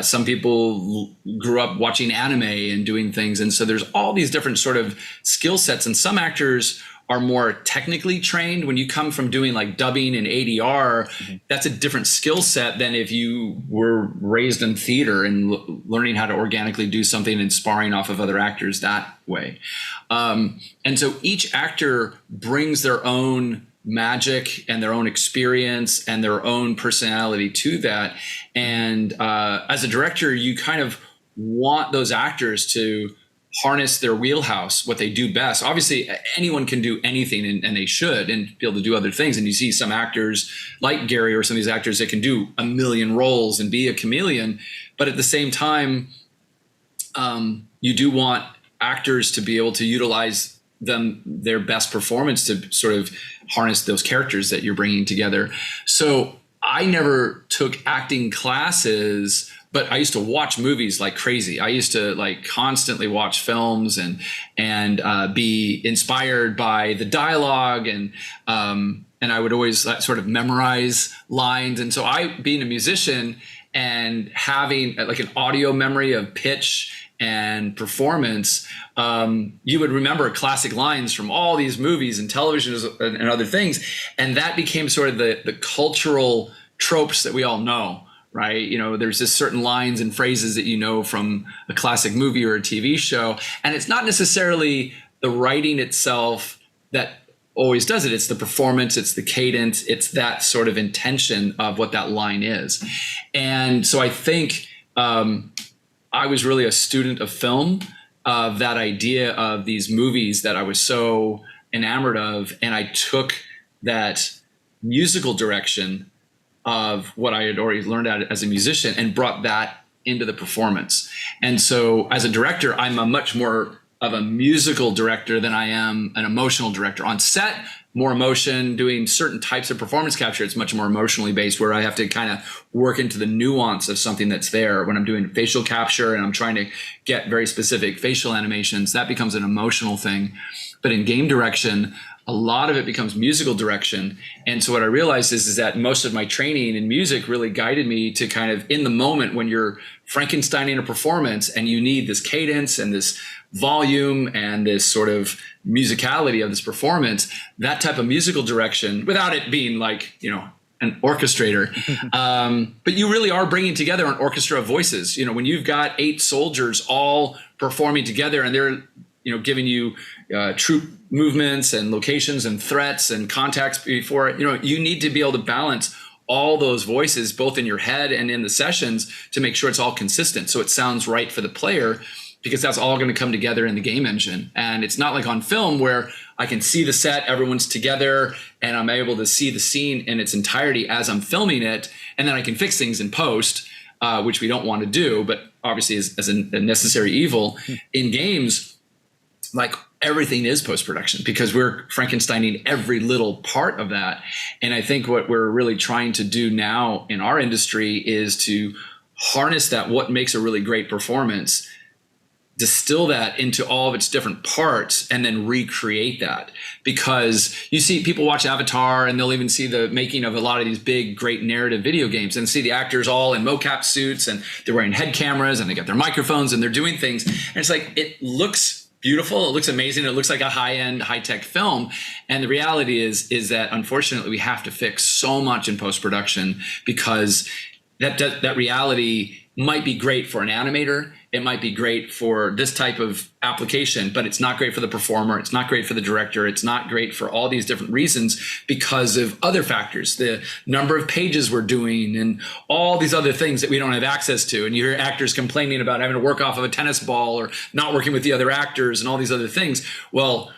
Some people grew up watching anime and doing things. And so there's all these different sort of skill sets. And some actors are more technically trained. When you come from doing like dubbing and ADR, that's a different skill set than if you were raised in theater and learning how to organically do something and sparring off of other actors that way. And so each actor brings their own magic and their own experience and their own personality to that. And as a director, you kind of want those actors to harness their wheelhouse, what they do best. Obviously, anyone can do anything, and they should, and be able to do other things. And you see some actors like Gary or some of these actors that can do a million roles and be a chameleon. But at the same time, you do want actors to be able to utilize their best performance to sort of harness those characters that you're bringing together. So I never took acting classes, but I used to watch movies like crazy. I used to like constantly watch films and be inspired by the dialogue, and I would always sort of memorize lines. And so being a musician and having like an audio memory of pitch and performance, you would remember classic lines from all these movies and televisions and other things. And that became sort of the cultural tropes that we all know. Right. You know, there's just certain lines and phrases that you know from a classic movie or a TV show. And it's not necessarily the writing itself that always does it. It's the performance, it's the cadence, it's that sort of intention of what that line is. And so I think I was really a student of film, of that idea of these movies that I was so enamored of. And I took that musical direction of what I had already learned as a musician and brought that into the performance. And so as a director, I'm a much more of a musical director than I am an emotional director. On set, more emotion, doing certain types of performance capture, it's much more emotionally based, where I have to kind of work into the nuance of something that's there. When I'm doing facial capture and I'm trying to get very specific facial animations, that becomes an emotional thing. But in game direction, a lot of it becomes musical direction. And so what I realized is that most of my training in music really guided me to kind of, in the moment when you're Frankensteining a performance and you need this cadence and this volume and this sort of musicality of this performance, that type of musical direction, without it being like, you know, an orchestrator. But you really are bringing together an orchestra of voices. You know, when you've got 8 soldiers all performing together and they're, you know, giving you troop movements and locations and threats and contacts before, you know, you need to be able to balance all those voices, both in your head and in the sessions, to make sure it's all consistent. So it sounds right for the player, because that's all going to come together in the game engine. And it's not like on film where I can see the set, everyone's together, and I'm able to see the scene in its entirety as I'm filming it. And then I can fix things in post, which we don't want to do, but obviously as a necessary evil. In games, like everything is post-production, because we're Frankensteining every little part of that. And I think what we're really trying to do now in our industry is to harness that, what makes a really great performance, distill that into all of its different parts, and then recreate that. Because you see people watch Avatar and they'll even see the making of a lot of these big, great narrative video games, and see the actors all in mocap suits and they're wearing head cameras and they got their microphones and they're doing things. And it's like, it looks beautiful. It looks amazing. It looks like a high-end, high-tech film. And the reality is that unfortunately we have to fix so much in post-production, because that reality might be great for an animator. It might be great for this type of application, but it's not great for the performer. It's not great for the director. It's not great for all these different reasons because of other factors, the number of pages we're doing and all these other things that we don't have access to. And you hear actors complaining about having to work off of a tennis ball or not working with the other actors and all these other things. Well,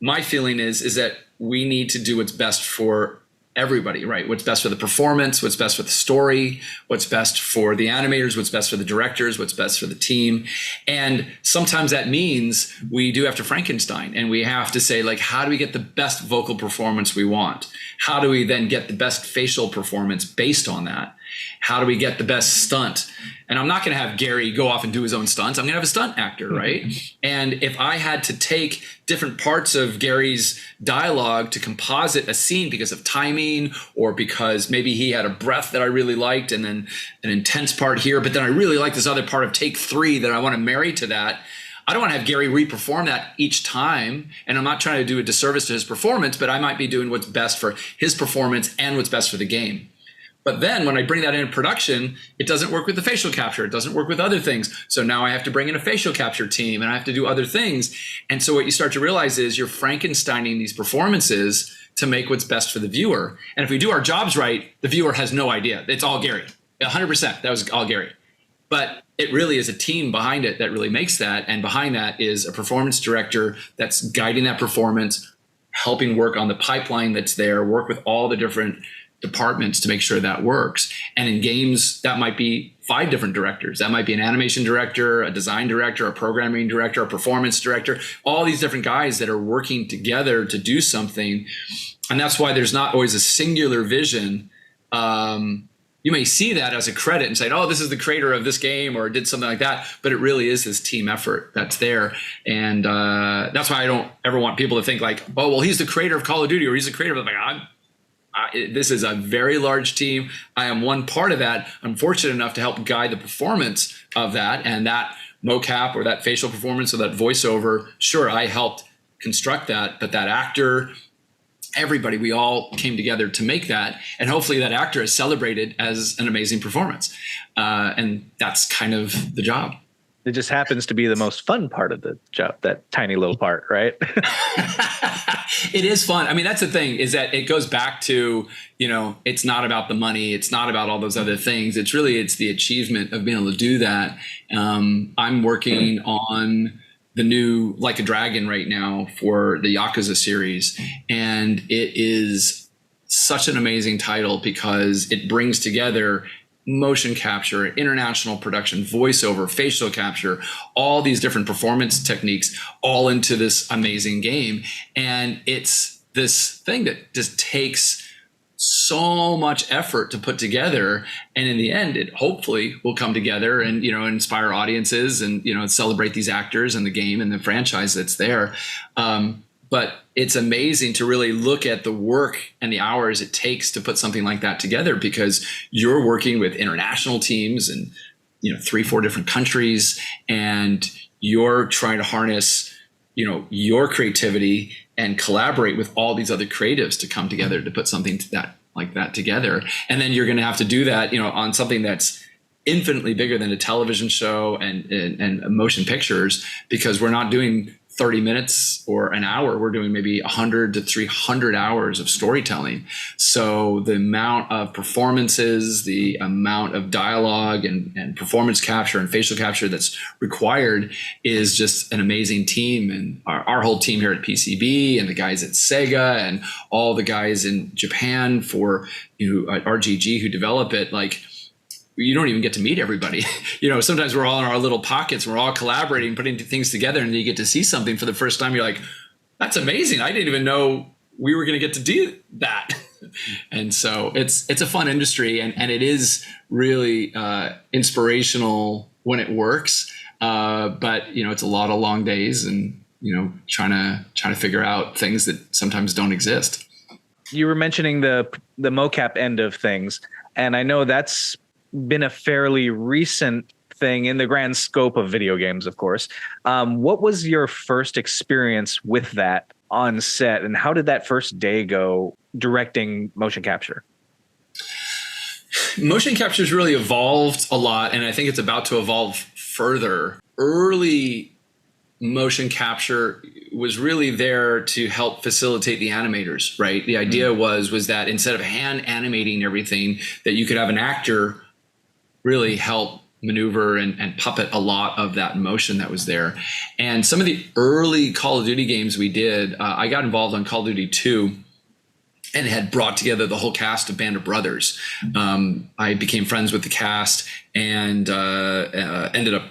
my feeling is that we need to do what's best for everybody, right? What's best for the performance, what's best for the story, what's best for the animators, what's best for the directors, what's best for the team. And sometimes that means we do have to Frankenstein, and we have to say, like, how do we get the best vocal performance we want? How do we then get the best facial performance based on that? How do we get the best stunt? And I'm not going to have Gary go off and do his own stunts. I'm going to have a stunt actor, right? And if I had to take different parts of Gary's dialogue to composite a scene because of timing, or because maybe he had a breath that I really liked and then an intense part here, but then I really like this other part of take 3 that I want to marry to that, I don't want to have Gary re-perform that each time. And I'm not trying to do a disservice to his performance, but I might be doing what's best for his performance and what's best for the game. But then when I bring that in production, it doesn't work with the facial capture. It doesn't work with other things. So now I have to bring in a facial capture team, and I have to do other things. And so what you start to realize is you're Frankensteining these performances to make what's best for the viewer. And if we do our jobs right, the viewer has no idea. It's all Gary. 100%. That was all Gary. But it really is a team behind it that really makes that. And behind that is a performance director that's guiding that performance, helping work on the pipeline that's there, work with all the different departments to make sure that works. And in games, that might be 5 different directors. That might be an animation director, a design director, a programming director, a performance director, all these different guys that are working together to do something. And that's why there's not always a singular vision. You may see that as a credit and say, oh, this is the creator of this game or did something like that. But it really is this team effort that's there. And that's why I don't ever want people to think like, oh, well, he's the creator of Call of Duty or he's the creator of this is a very large team. I am one part of that. I'm fortunate enough to help guide the performance of that, and that mocap or that facial performance or that voiceover. Sure, I helped construct that, but that actor, everybody, we all came together to make that. And hopefully that actor is celebrated as an amazing performance. And that's kind of the job. It just happens to be the most fun part of the job, that tiny little part, right? It is fun. I mean, that's the thing, is that it goes back to, it's not about the money. It's not about all those other things. It's the achievement of being able to do that. I'm working on the new Like a Dragon right now for the Yakuza series. And it is such an amazing title because it brings together motion capture, international production, voiceover, facial capture, all these different performance techniques all into this amazing game. And it's this thing that just takes so much effort to put together. And in the end, it hopefully will come together and, inspire audiences and, celebrate these actors and the game and the franchise that's there. But it's amazing to really look at the work and the hours it takes to put something like that together, because you're working with international teams and 3-4 different countries, and you're trying to harness your creativity and collaborate with all these other creatives to come together to put something like that together. And then you're going to have to do that on something that's infinitely bigger than a television show and motion pictures, because we're not doing 30 minutes or an hour. We're doing maybe 100 to 300 hours of storytelling. So the amount of performances, the amount of dialogue and performance capture and facial capture that's required is just an amazing team. And our whole team here at PCB and the guys at Sega and all the guys in Japan for at RGG who develop it, like, you don't even get to meet everybody. Sometimes we're all in our little pockets. We're all collaborating, putting things together, and then you get to see something for the first time. You're like, that's amazing. I didn't even know we were going to get to do that. And so it's a fun industry, and it is really inspirational when it works. But it's a lot of long days and, trying to figure out things that sometimes don't exist. You were mentioning the mocap end of things, and I know that's been a fairly recent thing in the grand scope of video games, of course. What was your first experience with that on set, and how did that first day go directing motion capture? Motion capture's really evolved a lot, and I think it's about to evolve further. Early motion capture was really there to help facilitate the animators, right? The idea was that instead of hand animating everything, that you could have an actor really help maneuver and puppet a lot of that motion that was there. And some of the early Call of Duty games we did, I got involved on Call of Duty 2, and had brought together the whole cast of Band of Brothers. I became friends with the cast and ended up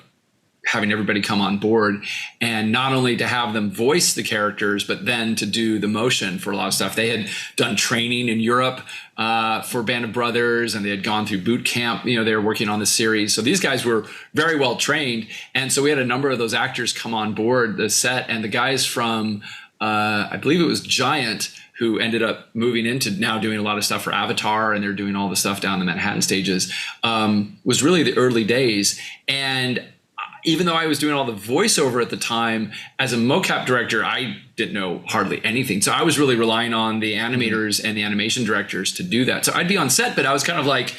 having everybody come on board, and not only to have them voice the characters, but then to do the motion for a lot of stuff. They had done training in Europe for Band of Brothers, and they had gone through boot camp. They were working on the series. So these guys were very well trained. And so we had a number of those actors come on board the set, and the guys from, I believe it was Giant, who ended up moving into now doing a lot of stuff for Avatar, and they're doing all the stuff down the Manhattan stages, was really the early days. And even though I was doing all the voiceover at the time, as a mocap director, I didn't know hardly anything. So I was really relying on the animators and the animation directors to do that. So I'd be on set, but I was kind of like,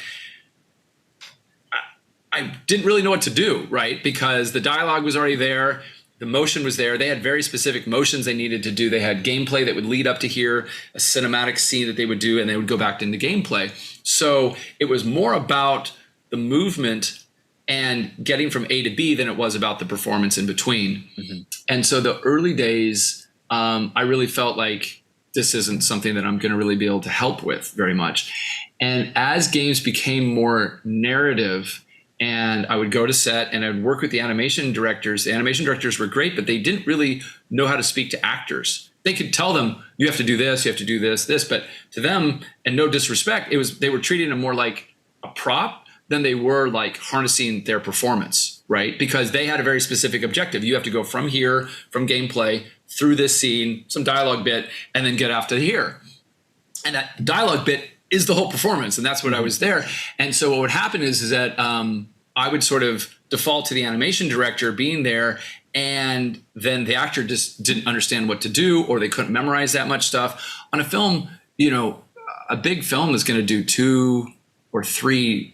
I didn't really know what to do, right? Because the dialogue was already there. The motion was there. They had very specific motions they needed to do. They had gameplay that would lead up to here, a cinematic scene that they would do, and they would go back into gameplay. So it was more about the movement and getting from A to B than it was about the performance in between. Mm-hmm. And so the early days, I really felt like this isn't something that I'm going to really be able to help with very much. And as games became more narrative, and I would go to set and I'd work with the animation directors. The animation directors were great, but they didn't really know how to speak to actors. They could tell them, you have to do this, you have to do this, but to them, and no disrespect, they were treating them more like a prop than they were like harnessing their performance, right? Because they had a very specific objective. You have to go from here, from gameplay, through this scene, some dialogue bit, and then get after here. And that dialogue bit is the whole performance, and that's what I was there. And so what would happen is that I would sort of default to the animation director being there, and then the actor just didn't understand what to do, or they couldn't memorize that much stuff. On a film, a big film is going to do 2 or 3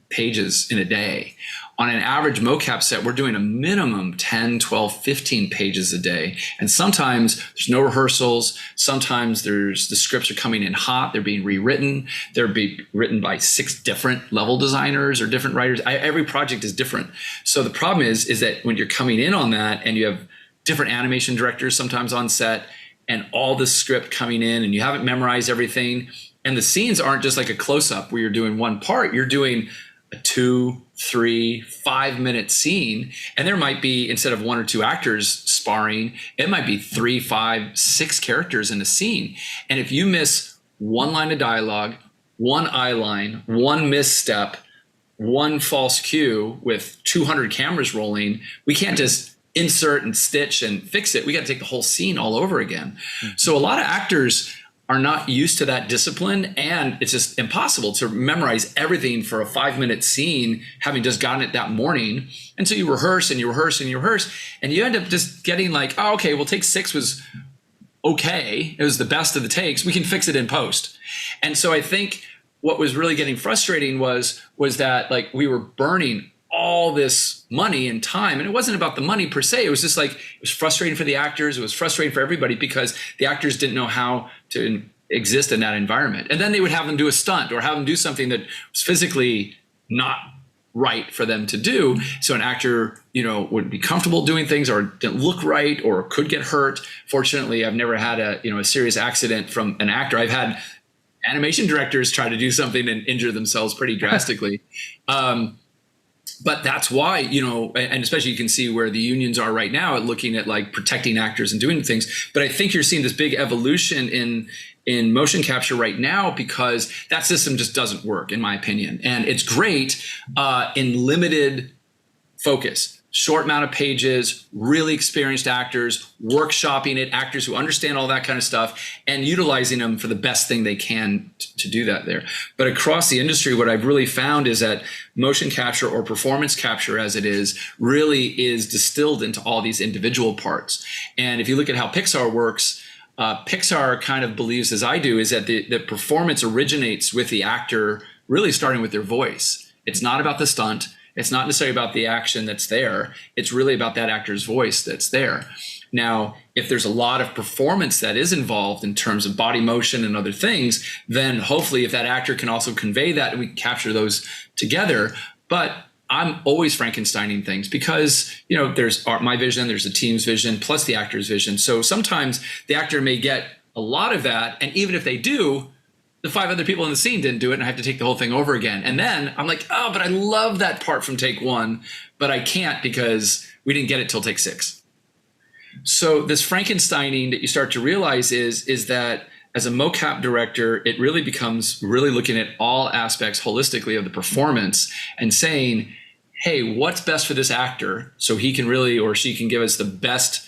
pages in a day. On an average mocap set, we're doing a minimum 10, 12, 15 pages a day. And sometimes there's no rehearsals. Sometimes the scripts are coming in hot. They're being rewritten. They're being written by 6 different level designers or different writers. Every project is different. So the problem is that when you're coming in on that and you have different animation directors sometimes on set and all the script coming in and you haven't memorized everything, and the scenes aren't just like a close-up where you're doing one part. You're doing a 2, 3, 5-minute scene. And there might be, instead of 1 or 2 actors sparring, it might be 3, 5, 6 characters in a scene. And if you miss one line of dialogue, one eye line, one misstep, one false cue with 200 cameras rolling, we can't just insert and stitch and fix it. We got to take the whole scene all over again. Mm-hmm. So a lot of actors are not used to that discipline, and it's just impossible to memorize everything for a 5-minute scene, having just gotten it that morning. And so you rehearse and you rehearse and you rehearse, and you end up just getting like, oh, okay, well, take 6 was okay. It was the best of the takes. We can fix it in post. And so I think what was really getting frustrating was that like we were burning all this money and time, and it wasn't about the money per se. It was just like, it was frustrating for the actors. It was frustrating for everybody because the actors didn't know how to exist in that environment. And then they would have them do a stunt or have them do something that was physically not right for them to do. So an actor, would be comfortable doing things or didn't look right or could get hurt. Fortunately, I've never had a serious accident from an actor. I've had animation directors try to do something and injure themselves pretty drastically. But that's why, and especially you can see where the unions are right now at looking at like protecting actors and doing things. But I think you're seeing this big evolution in motion capture right now because that system just doesn't work, in my opinion. And it's great in limited focus. Short amount of pages, really experienced actors, workshopping it, actors who understand all that kind of stuff, and utilizing them for the best thing they can to do that there. But across the industry, what I've really found is that motion capture or performance capture, as it is, really is distilled into all these individual parts. And if you look at how Pixar works, Pixar kind of believes, as I do, is that the performance originates with the actor really starting with their voice. It's not about the stunt. It's not necessarily about the action that's there. It's really about that actor's voice that's there. Now, if there's a lot of performance that is involved in terms of body motion and other things, then hopefully if that actor can also convey that, we can capture those together. But I'm always Frankensteining things because, there's my vision, there's the team's vision, plus the actor's vision. So sometimes the actor may get a lot of that. And even if they do, the 5 other people in the scene didn't do it, and I have to take the whole thing over again. And then I'm like, oh, but I love that part from take 1, but I can't because we didn't get it till take 6. So this Frankensteining that you start to realize is that as a mocap director, it really becomes really looking at all aspects holistically of the performance and saying, hey, what's best for this actor so he can really, or she can give us the best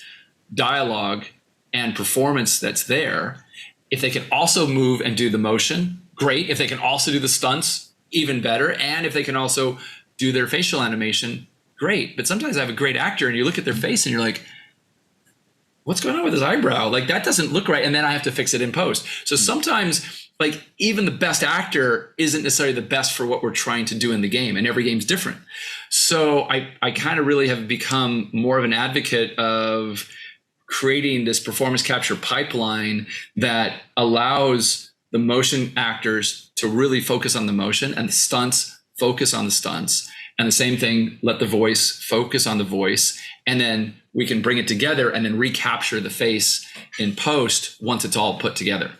dialogue and performance that's there. If they can also move and do the motion, great. If they can also do the stunts, even better. And if they can also do their facial animation, great. But sometimes I have a great actor and you look at their face and you're like, what's going on with his eyebrow? Like, that doesn't look right. And then I have to fix it in post. So sometimes, like, even the best actor isn't necessarily the best for what we're trying to do in the game. And every game's different. So I kind of really have become more of an advocate of creating this performance capture pipeline that allows the motion actors to really focus on the motion and the stunts focus on the stunts. And the same thing, let the voice focus on the voice. And then we can bring it together and then recapture the face in post once it's all put together.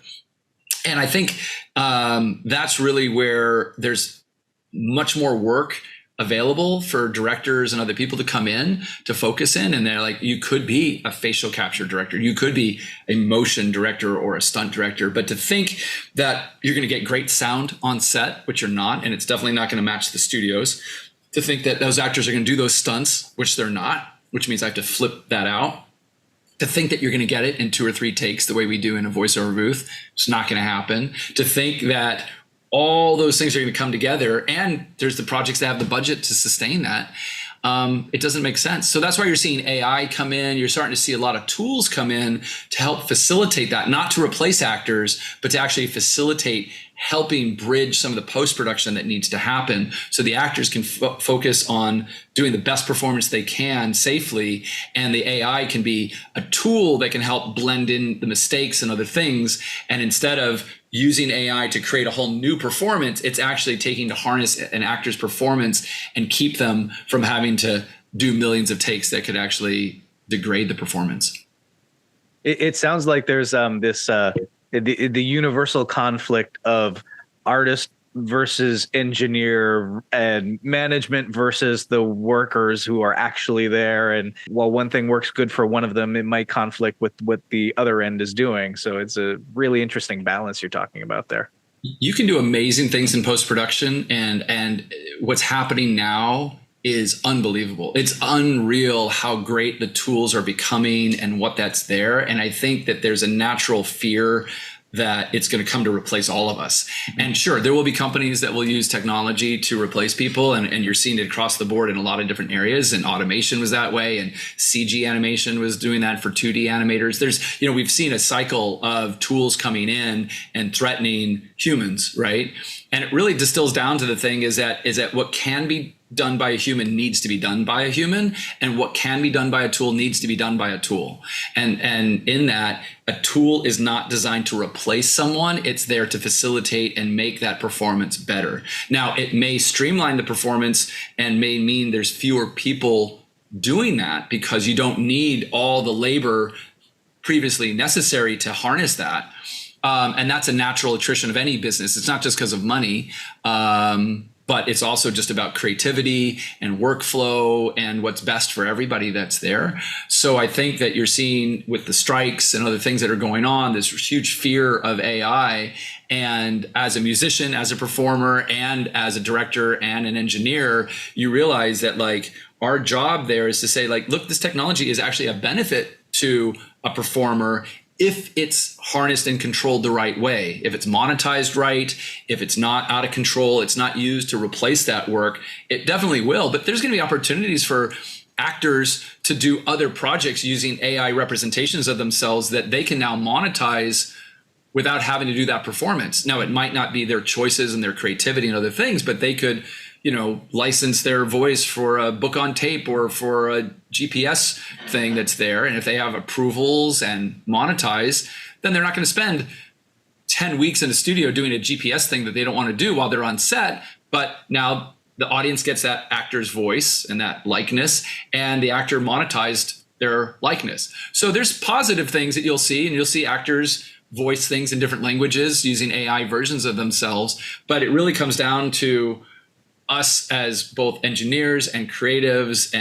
And I think that's really where there's much more work available for directors and other people to come in to focus in. And they're like, you could be a facial capture director. You could be a motion director or a stunt director. But to think that you're going to get great sound on set, which you're not, and it's definitely not going to match the studios. To think that those actors are going to do those stunts, which they're not, which means I have to flip that out. To think that you're going to get it in 2 or 3 takes the way we do in a voiceover booth, it's not going to happen. To think that all those things are going to come together and there's the projects that have the budget to sustain that, it doesn't make sense. So that's why you're seeing AI come in. You're starting to see a lot of tools come in to help facilitate that, not to replace actors, but to actually facilitate helping bridge some of the post-production that needs to happen so the actors can focus on doing the best performance they can safely, and the AI can be a tool that can help blend in the mistakes and other things. And instead of using AI to create a whole new performance, it's actually taking to harness an actor's performance and keep them from having to do millions of takes that could actually degrade the performance. It sounds like there's the universal conflict of artist versus engineer and management versus the workers who are actually there. And while one thing works good for one of them, it might conflict with what the other end is doing. So it's a really interesting balance you're talking about there. You can do amazing things in post-production, and what's happening now is unbelievable. It's unreal how great the tools are becoming and what that's there. And I think that there's a natural fear that it's going to come to replace all of us. And sure, there will be companies that will use technology to replace people, and you're seeing it across the board in a lot of different areas. And automation was that way, and CG animation was doing that for 2D animators. There's, we've seen a cycle of tools coming in and threatening humans, right? And it really distills down to the thing is that what can be done by a human needs to be done by a human, and what can be done by a tool needs to be done by a tool. And in that, a tool is not designed to replace someone. It's there to facilitate and make that performance better. Now, it may streamline the performance and may mean there's fewer people doing that because you don't need all the labor previously necessary to harness that. And that's a natural attrition of any business. It's not just because of money. But it's also just about creativity and workflow and what's best for everybody that's there. So I think that you're seeing with the strikes and other things that are going on, this huge fear of AI. And as a musician, as a performer, and as a director and an engineer, you realize that like our job there is to say like, look, this technology is actually a benefit to a performer if it's harnessed and controlled the right way, if it's monetized right, if it's not out of control, it's not used to replace that work, it definitely will. But there's going to be opportunities for actors to do other projects using AI representations of themselves that they can now monetize without having to do that performance. Now, it might not be their choices and their creativity and other things, but they could, license their voice for a book on tape or for a GPS thing that's there. And if they have approvals and monetize, then they're not going to spend 10 weeks in a studio doing a GPS thing that they don't want to do while they're on set. But now the audience gets that actor's voice and that likeness, and the actor monetized their likeness. So there's positive things that you'll see, and you'll see actors voice things in different languages using AI versions of themselves. But it really comes down to us as both engineers and creatives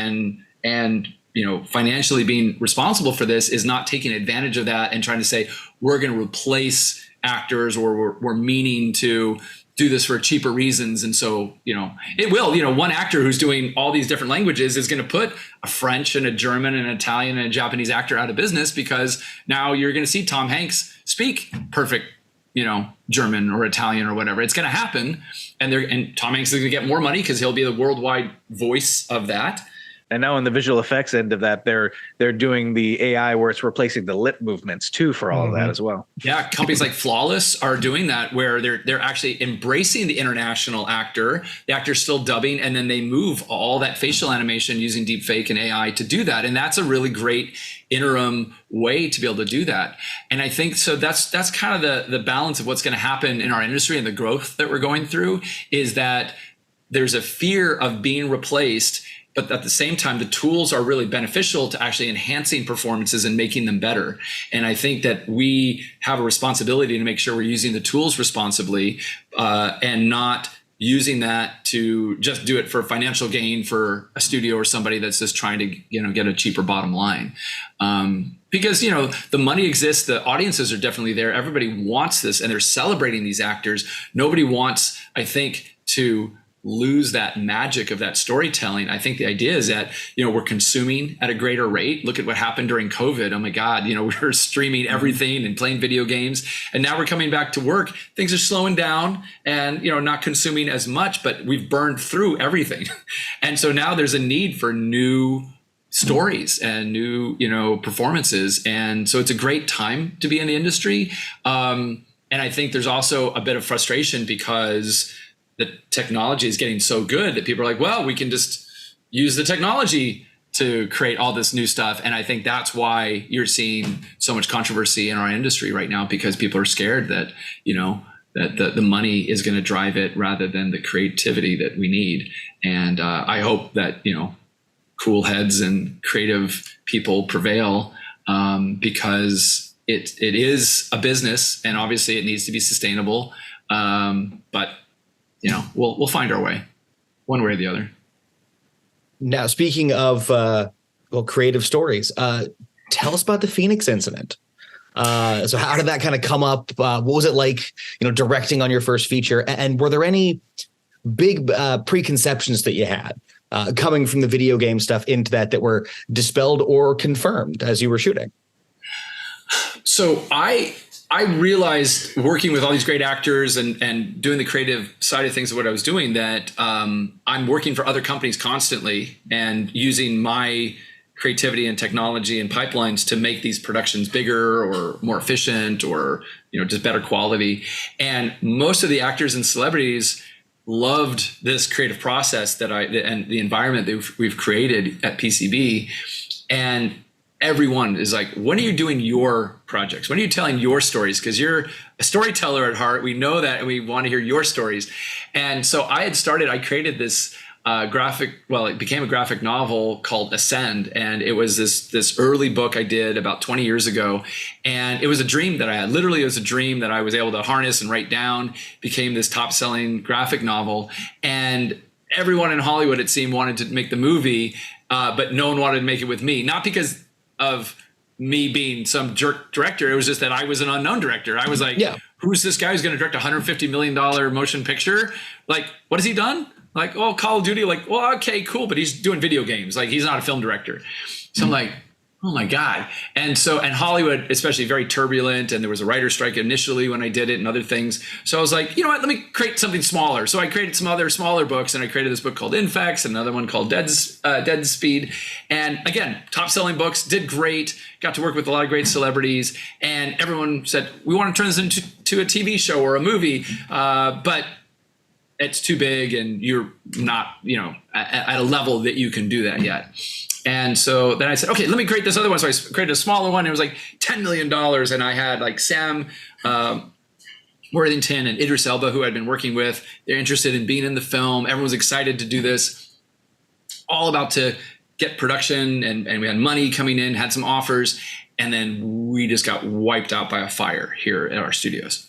and financially being responsible for this is not taking advantage of that and trying to say we're going to replace actors or we're meaning to do this for cheaper reasons. And so, it will, one actor who's doing all these different languages is going to put a French and a German and an Italian and a Japanese actor out of business, because now you're going to see Tom Hanks speak perfect, German or Italian or whatever. It's going to happen. And Tom Hanks is going to get more money because he'll be the worldwide voice of that. And now on the visual effects end of that, they're doing the AI where it's replacing the lip movements too for all of that as well. Yeah, companies like Flawless are doing that, where they're actually embracing the international actor. The actor's still dubbing, and then they move all that facial animation using deepfake and AI to do that. And that's a really great interim way to be able to do that. And I think so that's kind of the balance of what's going to happen in our industry and the growth that we're going through, is that there's a fear of being replaced. But at the same time, the tools are really beneficial to actually enhancing performances and making them better. And I think that we have a responsibility to make sure we're using the tools responsibly and not using that to just do it for financial gain for a studio or somebody that's just trying to get a cheaper bottom line. Because the money exists, the audiences are definitely there. Everybody wants this, and they're celebrating these actors. Nobody wants, I think, to lose that magic of that storytelling. I think the idea is that, we're consuming at a greater rate. Look at what happened during COVID. Oh my God, we were streaming everything and playing video games. And now we're coming back to work. Things are slowing down and, not consuming as much, but we've burned through everything. And so now there's a need for new stories and new, performances. And so it's a great time to be in the industry. And I think there's also a bit of frustration because the technology is getting so good that people are like, well, we can just use the technology to create all this new stuff. And I think that's why you're seeing so much controversy in our industry right now, because people are scared that, that the money is going to drive it rather than the creativity that we need. And I hope that, cool heads and creative people prevail, because it is a business, and obviously it needs to be sustainable. But we'll find our way one way or the other. Now, speaking of creative stories, tell us about the Phoenix incident. So how did that kind of come up? What was it like, directing on your first feature? And were there any big preconceptions that you had coming from the video game stuff into that were dispelled or confirmed as you were shooting? So I realized, working with all these great actors and doing the creative side of things of what I was doing, that I'm working for other companies constantly and using my creativity and technology and pipelines to make these productions bigger or more efficient or, just better quality. And most of the actors and celebrities loved this creative process and the environment that we've created at PCB. And everyone is like, when are you doing your projects? When are you telling your stories? Because you're a storyteller at heart. We know that, and we want to hear your stories. And so I created this it became a graphic novel called Ascend. And it was this early book I did about 20 years ago. And it was a dream that I had. Literally, it was a dream that I was able to harness and write down, became this top-selling graphic novel. And everyone in Hollywood, it seemed, wanted to make the movie, but no one wanted to make it with me. Not because of me being some jerk director. It was just that I was an unknown director. I was like, Who's this guy who's going to direct a $150 million motion picture? Like, what has he done? Like, oh, Call of Duty. Like, well, okay, cool. But he's doing video games. Like, he's not a film director. So I'm like, oh my God. And Hollywood, especially, very turbulent. And there was a writer's strike initially when I did it and other things. So I was like, you know what, let me create something smaller. So I created some other smaller books, and I created this book called Infex, another one called Dead Speed. And again, top selling books, did great, got to work with a lot of great celebrities. And everyone said, we want to turn this into a TV show or a movie. But it's too big and you're not, at a level that you can do that yet. And so then I said, okay, let me create this other one. So I created a smaller one. It was like $10 million. And I had like Sam Worthington and Idris Elba, who I'd been working with. They're interested in being in the film. Everyone's excited to do this. All about to get production. And we had money coming in, had some offers. And then we just got wiped out by a fire here at our studios.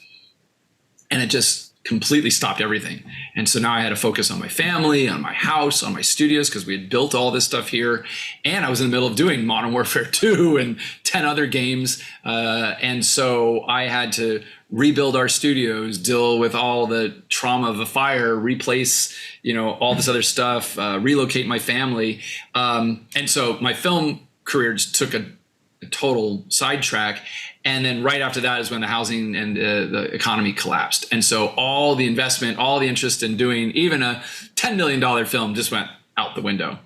And it just completely stopped everything. And so now I had to focus on my family, on my house, on my studios, because we had built all this stuff here. And I was in the middle of doing Modern Warfare 2 and 10 other games. And so I had to rebuild our studios, deal with all the trauma of a fire, replace, all this other stuff, relocate my family. And so my film career just took a total sidetrack. And then right after that is when the housing and the economy collapsed. And so all the investment, all the interest in doing even a $10 million film just went out the window.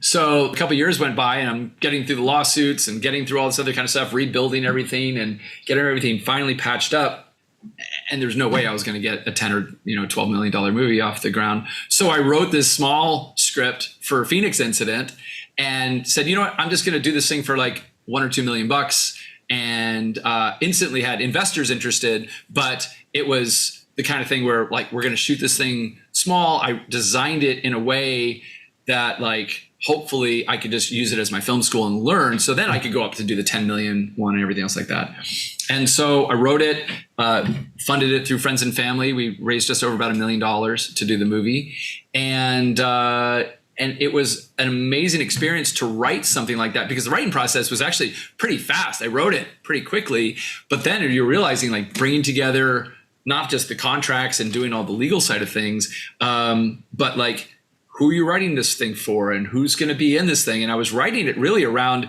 So a couple of years went by and I'm getting through the lawsuits and getting through all this other kind of stuff, rebuilding everything and getting everything finally patched up. And there's no way I was going to get a 10 or $12 million movie off the ground. So I wrote this small script for Phoenix Incident and said, you know what, I'm just going to do this thing for like $1 or $2 million. And instantly had investors interested, but it was the kind of thing where like, we're going to shoot this thing small. I designed it in a way that like, hopefully I could just use it as my film school and learn. So then I could go up to do the 10 million one and everything else like that. And so I wrote it, funded it through friends and family. We raised just over about $1 million to do the movie. And it was an amazing experience to write something like that because the writing process was actually pretty fast. I wrote it pretty quickly, but then you're realizing like bringing together not just the contracts and doing all the legal side of things, but like who you're writing this thing for and who's going to be in this thing. And I was writing it really around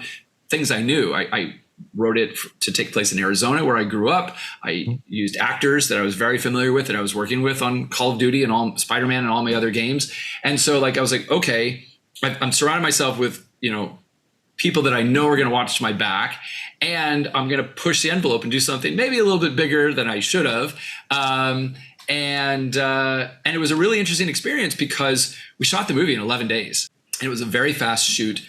things I knew. I wrote it to take place in Arizona where I grew up. I used actors that I was very familiar with that I was working with on Call of Duty and all Spider-Man and all my other games. And so like, I was like, okay, I'm surrounding myself with, people that I know are going to watch my back and I'm going to push the envelope and do something maybe a little bit bigger than I should have. And it was a really interesting experience because we shot the movie in 11 days. And it was a very fast shoot.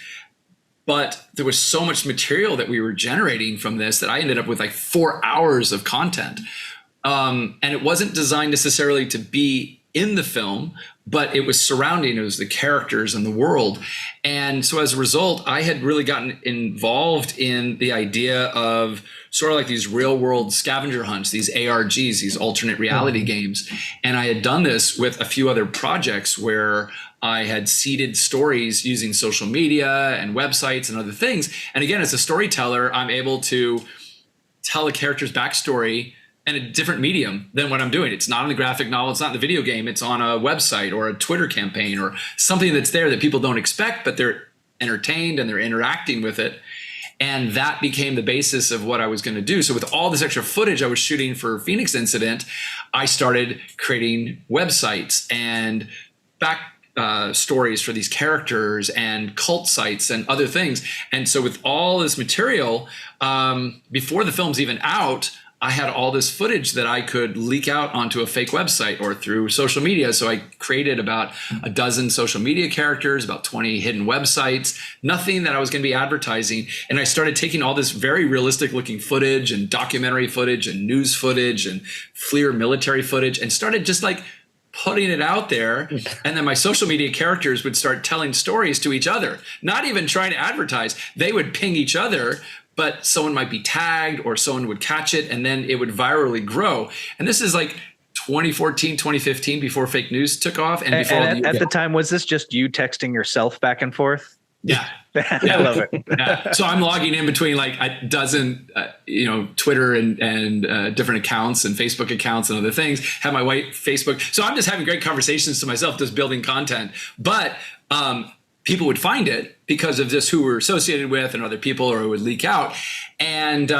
But there was so much material that we were generating from this that I ended up with like 4 hours of content. And it wasn't designed necessarily to be in the film, but it was surrounding, it was the characters and the world. And so as a result, I had really gotten involved in the idea of sort of like these real world scavenger hunts, these ARGs, these alternate reality games. And I had done this with a few other projects where I had seeded stories using social media and websites and other things. And again, as a storyteller, I'm able to tell a character's backstory in a different medium than what I'm doing. It's not in the graphic novel. It's not in the video game. It's on a website or a Twitter campaign or something that's there that people don't expect, but they're entertained and they're interacting with it. And that became the basis of what I was going to do. So with all this extra footage I was shooting for Phoenix Incident, I started creating websites and back stories for these characters and cult sites and other things. And so with all this material, before the film's even out, I had all this footage that I could leak out onto a fake website or through social media. So I created about a dozen social media characters, about 20 hidden websites, nothing that I was going to be advertising. And I started taking all this very realistic looking footage and documentary footage and news footage and FLIR military footage and started just like putting it out there. And then my social media characters would start telling stories to each other, not even trying to advertise. They would ping each other, but someone might be tagged or someone would catch it and then it would virally grow. And this is like 2014, 2015 before fake news took off. And before at the time, was this just you texting yourself back and forth? Yeah. I love it. Yeah. So I'm logging in between like a dozen, Twitter and different accounts and Facebook accounts and other things, have my white Facebook. So I'm just having great conversations to myself, just building content. But people would find it because of just who we're associated with and other people, or it would leak out. And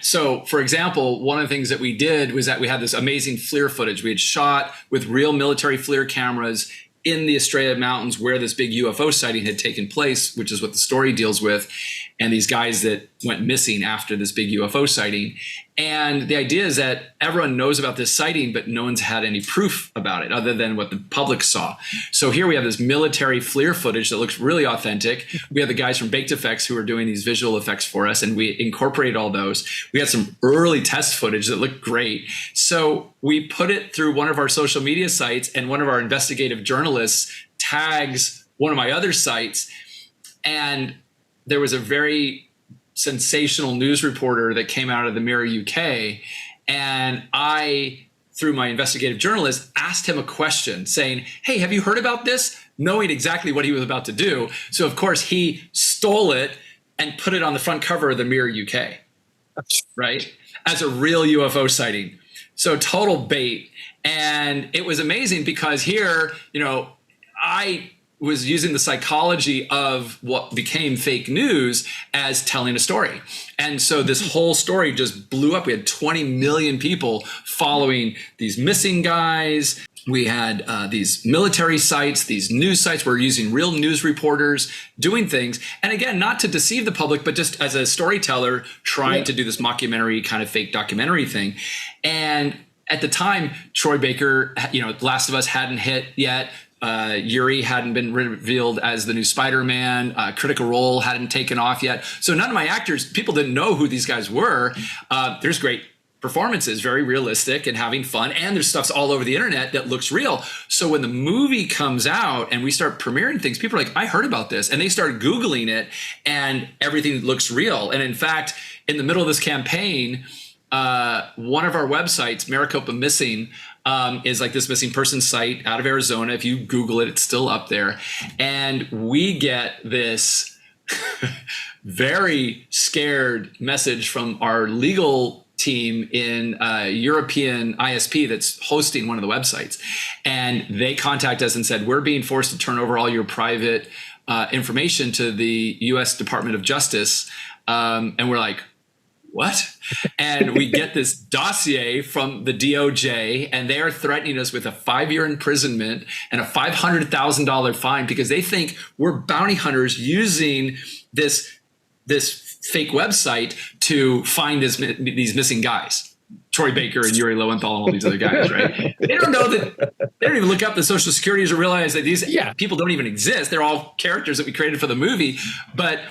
so, for example, one of the things that we did was that we had this amazing FLIR footage. We had shot with real military FLIR cameras in the Estrella Mountains where this big UFO sighting had taken place, which is what the story deals with, and these guys that went missing after this big UFO sighting. And the idea is that everyone knows about this sighting, but no one's had any proof about it other than what the public saw. So here we have this military FLIR footage that looks really authentic. We have the guys from Baked Effects who are doing these visual effects for us, and we incorporate all those. We had some early test footage that looked great. So we put it through one of our social media sites, and one of our investigative journalists tags one of my other sites. And there was a very sensational news reporter that came out of the Mirror UK. And I, through my investigative journalist, asked him a question saying, hey, have you heard about this? Knowing exactly what he was about to do. So of course he stole it and put it on the front cover of the Mirror UK, right? As a real UFO sighting. So total bait. And it was amazing because here, I was using the psychology of what became fake news as telling a story. And so this whole story just blew up. We had 20 million people following these missing guys. We had these military sites, these news sites. We're using real news reporters doing things. And again, not to deceive the public, but just as a storyteller trying to do this mockumentary kind of fake documentary thing. And at the time, Troy Baker, Last of Us hadn't hit yet. Yuri hadn't been revealed as the new Spider-Man. Critical Role hadn't taken off yet. So none of my actors, people didn't know who these guys were. There's great performances, very realistic and having fun. And there's stuff all over the internet that looks real. So when the movie comes out and we start premiering things, people are like, I heard about this. And they start Googling it and everything looks real. And in fact, in the middle of this campaign, one of our websites, Maricopa Missing, is like this missing person site out of Arizona. If you Google it, it's still up there. And we get this very scared message from our legal team in a European ISP that's hosting one of the websites. And they contact us and said, we're being forced to turn over all your private information to the US Department of Justice. And we're like, what? And we get this dossier from the DOJ, and they are threatening us with a 5-year imprisonment and a $500,000 fine because they think we're bounty hunters using this fake website to find these missing guys, Troy Baker and Yuri Lowenthal and all these other guys, right? They don't know that. They don't even look up the social securities or realize that these people don't even exist. They're all characters that we created for the movie, but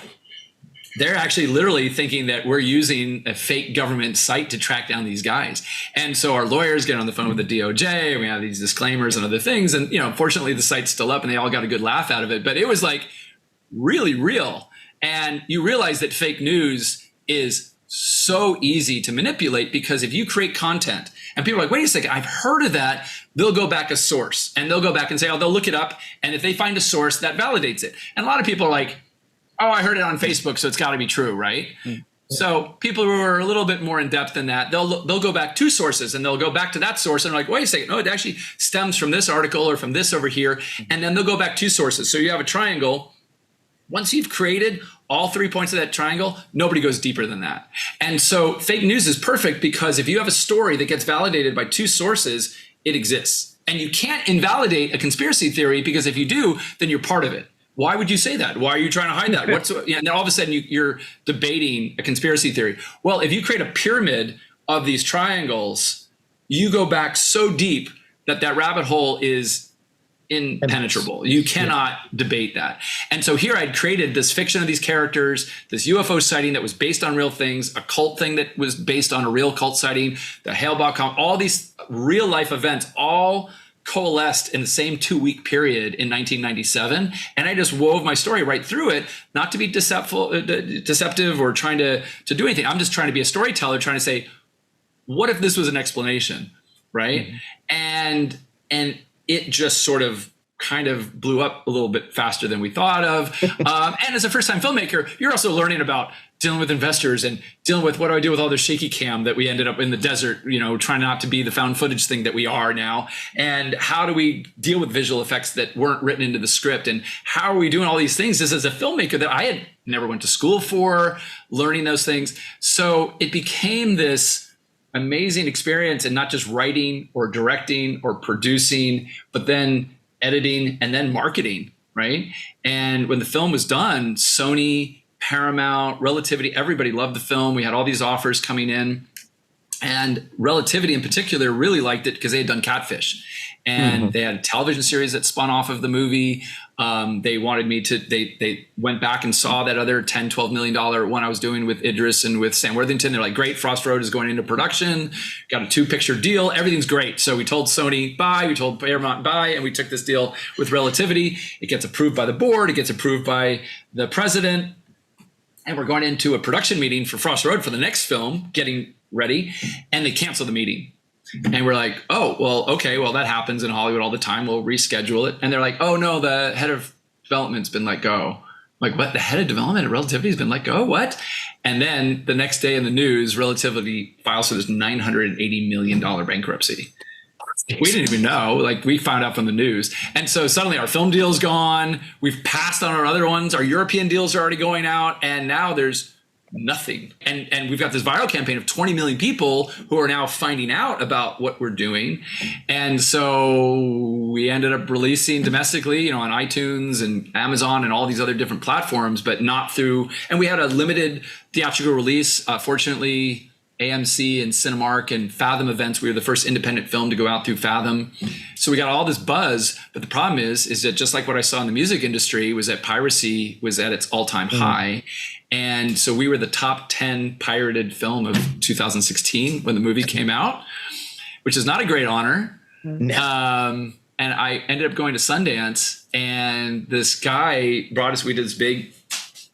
they're actually literally thinking that we're using a fake government site to track down these guys. And so our lawyers get on the phone with the DOJ, and we have these disclaimers and other things. And, fortunately the site's still up and they all got a good laugh out of it, but it was like really real. And you realize that fake news is so easy to manipulate because if you create content and people are like, wait a second, I've heard of that, they'll go back a source and they'll go back and say, they'll look it up. And if they find a source, that validates it. And a lot of people are like, oh, I heard it on Facebook, so it's got to be true, right? So people who are a little bit more in depth than that, they'll go back to sources and they'll go back to that source and they're like, wait a second, no, it actually stems from this article or from this over here. And then they'll go back to sources. So you have a triangle. Once you've created all 3 points of that triangle, nobody goes deeper than that. And so fake news is perfect because if you have a story that gets validated by 2 sources, it exists. And you can't invalidate a conspiracy theory because if you do, then you're part of it. Why would you say that? Why are you trying to hide that? And then all of a sudden you're debating a conspiracy theory. Well, if you create a pyramid of these triangles, you go back so deep that rabbit hole is impenetrable. You cannot debate that. And so here I'd created this fiction of these characters, this UFO sighting that was based on real things, a cult thing that was based on a real cult sighting, the Hale-Bopp, all these real life events, all coalesced in the same 2-week period in 1997. And I just wove my story right through it, not to be deceptive or trying to do anything. I'm just trying to be a storyteller, trying to say, what if this was an explanation, right? Mm-hmm. And it just sort of kind of blew up a little bit faster than we thought of. And as a first-time filmmaker, you're also learning about dealing with investors and dealing with what do I do with all this shaky cam that we ended up in the desert, trying not to be the found footage thing that we are now. And how do we deal with visual effects that weren't written into the script? And how are we doing all these things? This is a filmmaker that I had never went to school for, learning those things. So it became this amazing experience, and not just writing or directing or producing, but then editing and then marketing, right? And when the film was done, Sony, Paramount, Relativity, everybody loved the film. We had all these offers coming in, and Relativity in particular really liked it because they had done Catfish, and they had a television series that spun off of the movie. They wanted me to, they went back and saw that other $10, $12 million one I was doing with Idris and with Sam Worthington. They're like, great, Frost Road is going into production, got a 2-picture deal, everything's great. So we told Sony bye, we told Paramount bye, and we took this deal with Relativity. It gets approved by the board, it gets approved by the president. and we're going into a production meeting for Frost Road for the next film, getting ready, and they cancel the meeting. And we're like, oh, well, okay, well, that happens in Hollywood all the time. We'll reschedule it. And they're like, oh, no, the head of development's been let go. I'm like, what? The head of development at Relativity has been let go? What? And then the next day in the news, Relativity files for this $980 million bankruptcy. We didn't even know. Like, we found out from the news. And so suddenly our film deal's gone. We've passed on our other ones. Our European deals are already going out. And now there's nothing. And we've got this viral campaign of 20 million people who are now finding out about what we're doing. And so we ended up releasing domestically, on iTunes and Amazon and all these other different platforms, but not through, and we had a limited theatrical release. Fortunately, AMC and Cinemark and Fathom events, we were the first independent film to go out through Fathom. So we got all this buzz, but the problem is that just like what I saw in the music industry was that piracy was at its all-time high. And so we were the top 10 pirated film of 2016 when the movie came out, which is not a great honor. And I ended up going to Sundance, and this guy brought us, we did this big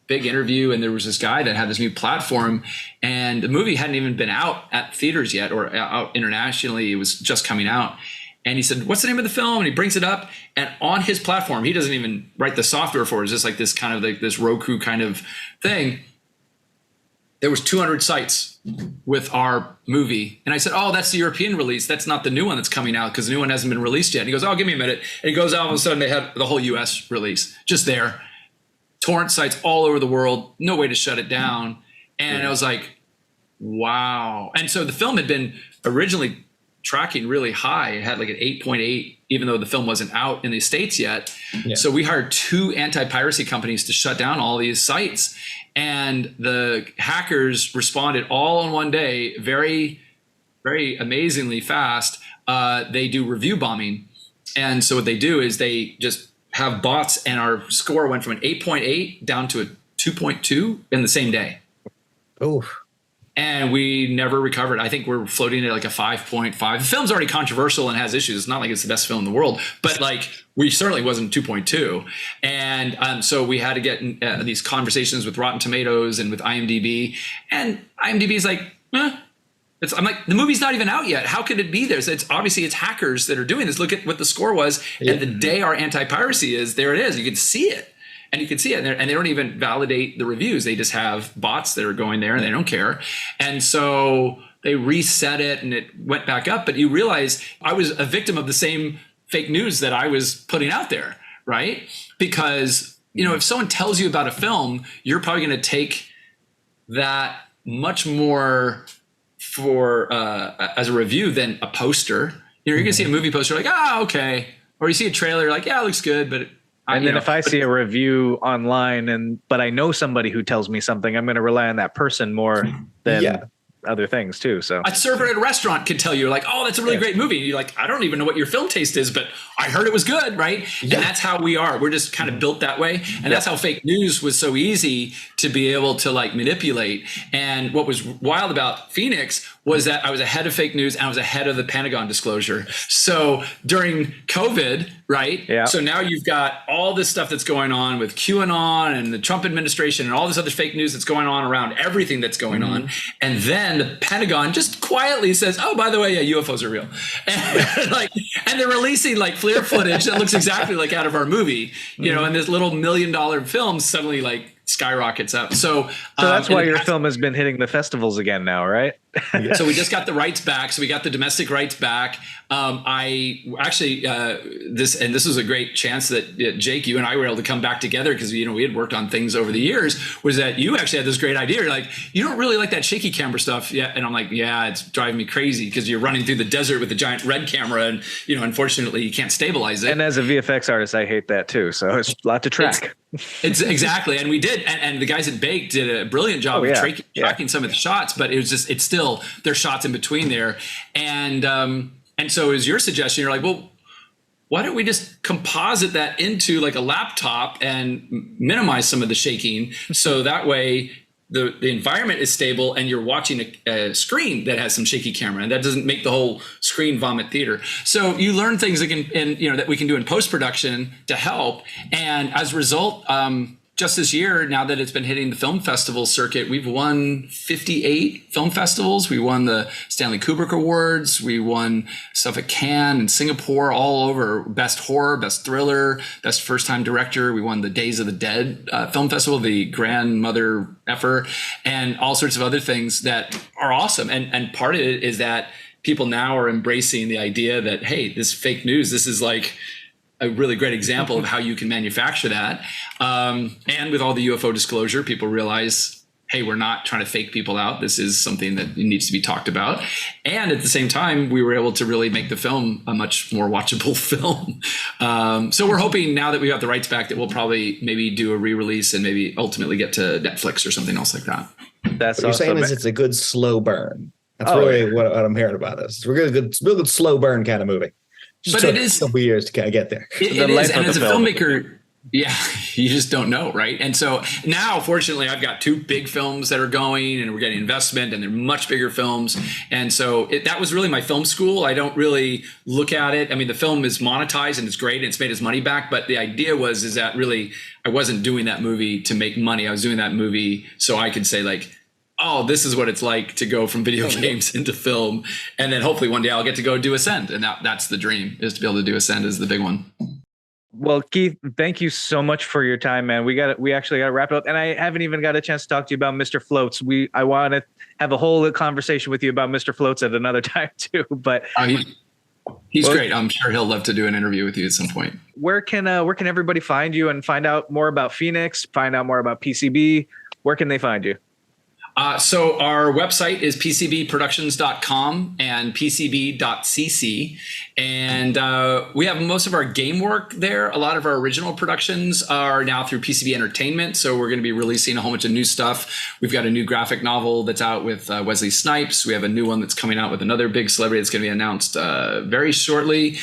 interview, and there was this guy that had this new platform, and the movie hadn't even been out at theaters yet or out internationally. It was just coming out. And he said, what's the name of the film? And he brings it up, and on his platform, he doesn't even write the software for it. It's just like this kind of like this Roku kind of thing. There was 200 sites with our movie. And I said, oh, that's the European release. That's not the new one that's coming out because the new one hasn't been released yet. And he goes, oh, give me a minute. And he goes out, all of a sudden they had the whole US release just there. Torrent sites all over the world, no way to shut it down. And I was like, wow. And so the film had been originally tracking really high. It had like an 8.8, even though the film wasn't out in the States yet. Yeah. So we hired 2 anti-piracy companies to shut down all these sites. And the hackers responded all in one day, very, very amazingly fast. They do review bombing. And so what they do is they just have bots, and our score went from an 8.8 down to a 2.2 in the same day. Oh. And we never recovered. I think we're floating at like a 5.5. The film's already controversial and has issues. It's not like it's the best film in the world, but like we certainly wasn't 2.2. And so we had to get these conversations with Rotten Tomatoes and with IMDb. And IMDb is like, I'm like, the movie's not even out yet. How could it be there? So it's obviously it's hackers that are doing this. Look at what the score was. Yeah. And the day our anti-piracy is, there it is. You can see it. And you can see it, and they don't even validate the reviews. They just have bots that are going there, and they don't care. And so they reset it, and it went back up. But you realize I was a victim of the same fake news that I was putting out there, right? Because, if someone tells you about a film, you're probably going to take that much more for as a review than a poster. You're going to see a movie poster, like, okay. Or you see a trailer, like, it looks good, but and then if I see a review online but I know somebody who tells me something, I'm going to rely on that person more than other things too. So a server at a restaurant could tell you like, oh, that's a really great movie. And you're like, I don't even know what your film taste is, but I heard it was good. Right. Yeah. And that's how we are. We're just kind of built that way. And that's how fake news was so easy to be able to like manipulate. And what was wild about Phoenix was that I was ahead of fake news and I was ahead of the Pentagon disclosure. So during COVID, right? Yeah. So now you've got all this stuff that's going on with QAnon and the Trump administration and all this other fake news that's going on around everything that's going on. And then the Pentagon just quietly says, oh, by the way, yeah, UFOs are real. And they're releasing like FLIR footage that looks exactly like out of our movie, and this little $1 million film suddenly like skyrockets up. So that's why your film has been hitting the festivals again now, right? So we just got the rights back. So we got the domestic rights back. I actually, this was a great chance that Jake, you and I were able to come back together because, we had worked on things over the years, was that you actually had this great idea. You're like, you don't really like that shaky camera stuff. Yeah. And I'm like, yeah, it's driving me crazy because you're running through the desert with a giant red camera and, unfortunately you can't stabilize it. And as a VFX artist, I hate that too. So it's a lot to track. It's exactly. And we did. And the guys at Bake did a brilliant job of tracking some of the shots, but it's still, there's shots in between there. And so is your suggestion, you're like, well, why don't we just composite that into like a laptop and minimize some of the shaking? So that way the environment is stable and you're watching a screen that has some shaky camera and that doesn't make the whole screen vomit theater. So you learn things that we can do in post-production to help. And as a result, just this year, now that it's been hitting the film festival circuit, we've won 58 film festivals. We won the Stanley Kubrick Awards. We won stuff at Cannes and Singapore, all over. Best horror, best thriller, best first-time director. We won the Days of the Dead Film Festival, the grandmother effer, and all sorts of other things that are awesome. And part of it is that people now are embracing the idea that, hey, this fake news, this is like a really great example of how you can manufacture that. And with all the UFO disclosure, people realize, hey, we're not trying to fake people out. This is something that needs to be talked about. And at the same time, we were able to really make the film a much more watchable film. So we're hoping now that we got the rights back that we'll probably maybe do a re-release and maybe ultimately get to Netflix or something else like that. That's what you're saying is it's a good slow burn. That's really what I'm hearing about this. We're a good slow burn kind of movie. Just but it is a couple years to kind of get there. It is, and as a filmmaker, yeah, you just don't know, right? And so now, fortunately, I've got 2 big films that are going, and we're getting investment, and they're much bigger films. And so that was really my film school. I don't really look at it. I mean, the film is monetized and it's great, and it's made its money back. But the idea is that really I wasn't doing that movie to make money. I was doing that movie so I could say, like, oh, this is what it's like to go from video games into film. And then hopefully one day I'll get to go do Ascend. And that's the dream, is to be able to do Ascend is the big one. Well, Keith, thank you so much for your time, man. We actually got to wrap it up. And I haven't even got a chance to talk to you about Mr. Floats. I want to have a whole conversation with you about Mr. Floats at another time too. But he's great. I'm sure he'll love to do an interview with you at some point. Where can everybody find you and find out more about Phoenix, find out more about PCB? Where can they find you? So our website is pcbproductions.com and pcb.cc. And we have most of our game work there. A lot of our original productions are now through PCB Entertainment. So we're going to be releasing a whole bunch of new stuff. We've got a new graphic novel that's out with Wesley Snipes. We have a new one that's coming out with another big celebrity that's going to be announced very shortly.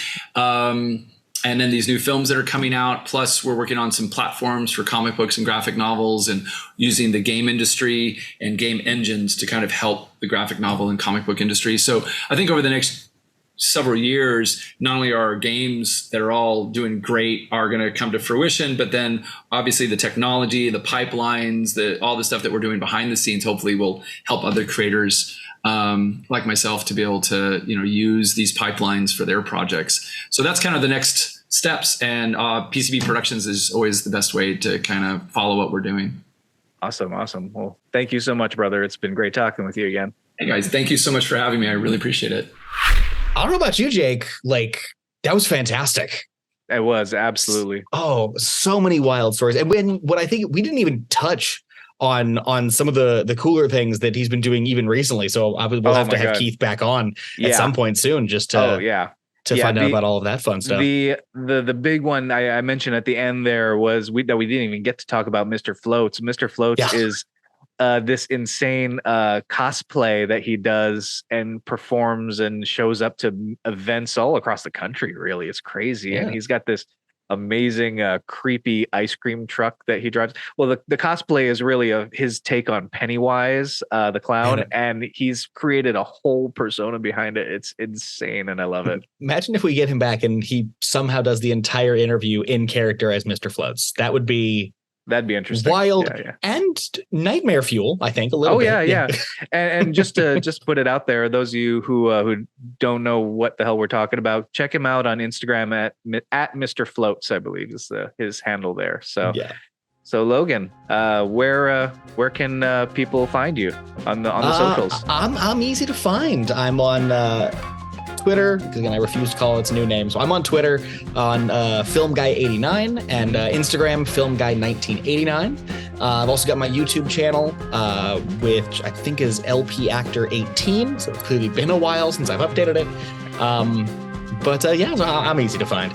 And then these new films that are coming out, plus we're working on some platforms for comic books and graphic novels and using the game industry and game engines to kind of help the graphic novel and comic book industry. So I think over the next several years, not only are our games that are all doing great are going to come to fruition, but then obviously the technology, the pipelines, all the stuff that we're doing behind the scenes, hopefully will help other creators like myself to be able to, use these pipelines for their projects. So that's kind of the next steps, and PCB Productions is always the best way to kind of follow what we're doing. Awesome. Well, thank you so much, brother. It's been great talking with you again. Hey guys, thank you so much for having me. I really appreciate it. I don't know about you, Jake. Like, that was fantastic. It was, absolutely. Oh, so many wild stories. And what I think we didn't even touch on some of the cooler things that he's been doing even recently. So we'll have to have Keith back on at some point soon, just to find out about all of that fun stuff. The big one I mentioned at the end there was we didn't even get to talk about Mr. Floats. Mr. Floats is this insane cosplay that he does and performs and shows up to events all across the country. Really, it's crazy. And he's got this amazing creepy ice cream truck that he drives. Well, the cosplay is really his take on Pennywise the clown, and he's created a whole persona behind it. It's insane, and I love it. Imagine if we get him back and he somehow does the entire interview in character as Mr. Floats. That'd be interesting. Wild and nightmare fuel, I think, a little bit. Yeah. And just to put it out there, those of you who don't know what the hell we're talking about, check him out on Instagram at Mr. Floats, I believe is his handle there. So So Logan, where can people find you on the socials? I'm easy to find. I'm on Twitter, because again, I refuse to call its new name. So I'm on Twitter on FilmGuy89 and Instagram FilmGuy1989. I've also got my YouTube channel, which I think is LP Actor 18. So it's clearly been a while since I've updated it. So I'm easy to find.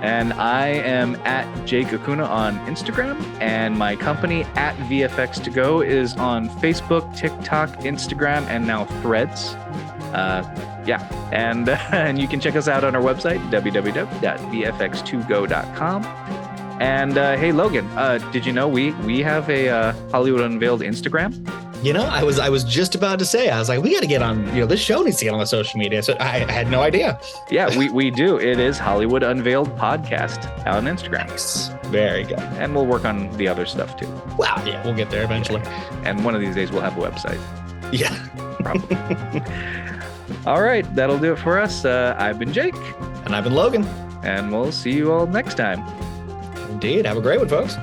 And I am at Jake Akuna on Instagram, and my company at VFX2Go is on Facebook, TikTok, Instagram, and now Threads. And you can check us out on our website, www.vfx2go.com. And hey, Logan, did you know we have a Hollywood Unveiled Instagram? You know, I was just about to say, I was like, we got to get on, this show needs to get on the social media. So I had no idea. Yeah, we do. It is Hollywood Unveiled Podcast out on Instagram. Nice. Very good. And we'll work on the other stuff too. Well, yeah, we'll get there eventually. And one of these days we'll have a website. Yeah. Probably. All right, that'll do it for us. I've been Jake. And I've been Logan. And we'll see you all next time. Indeed. Have a great one, folks.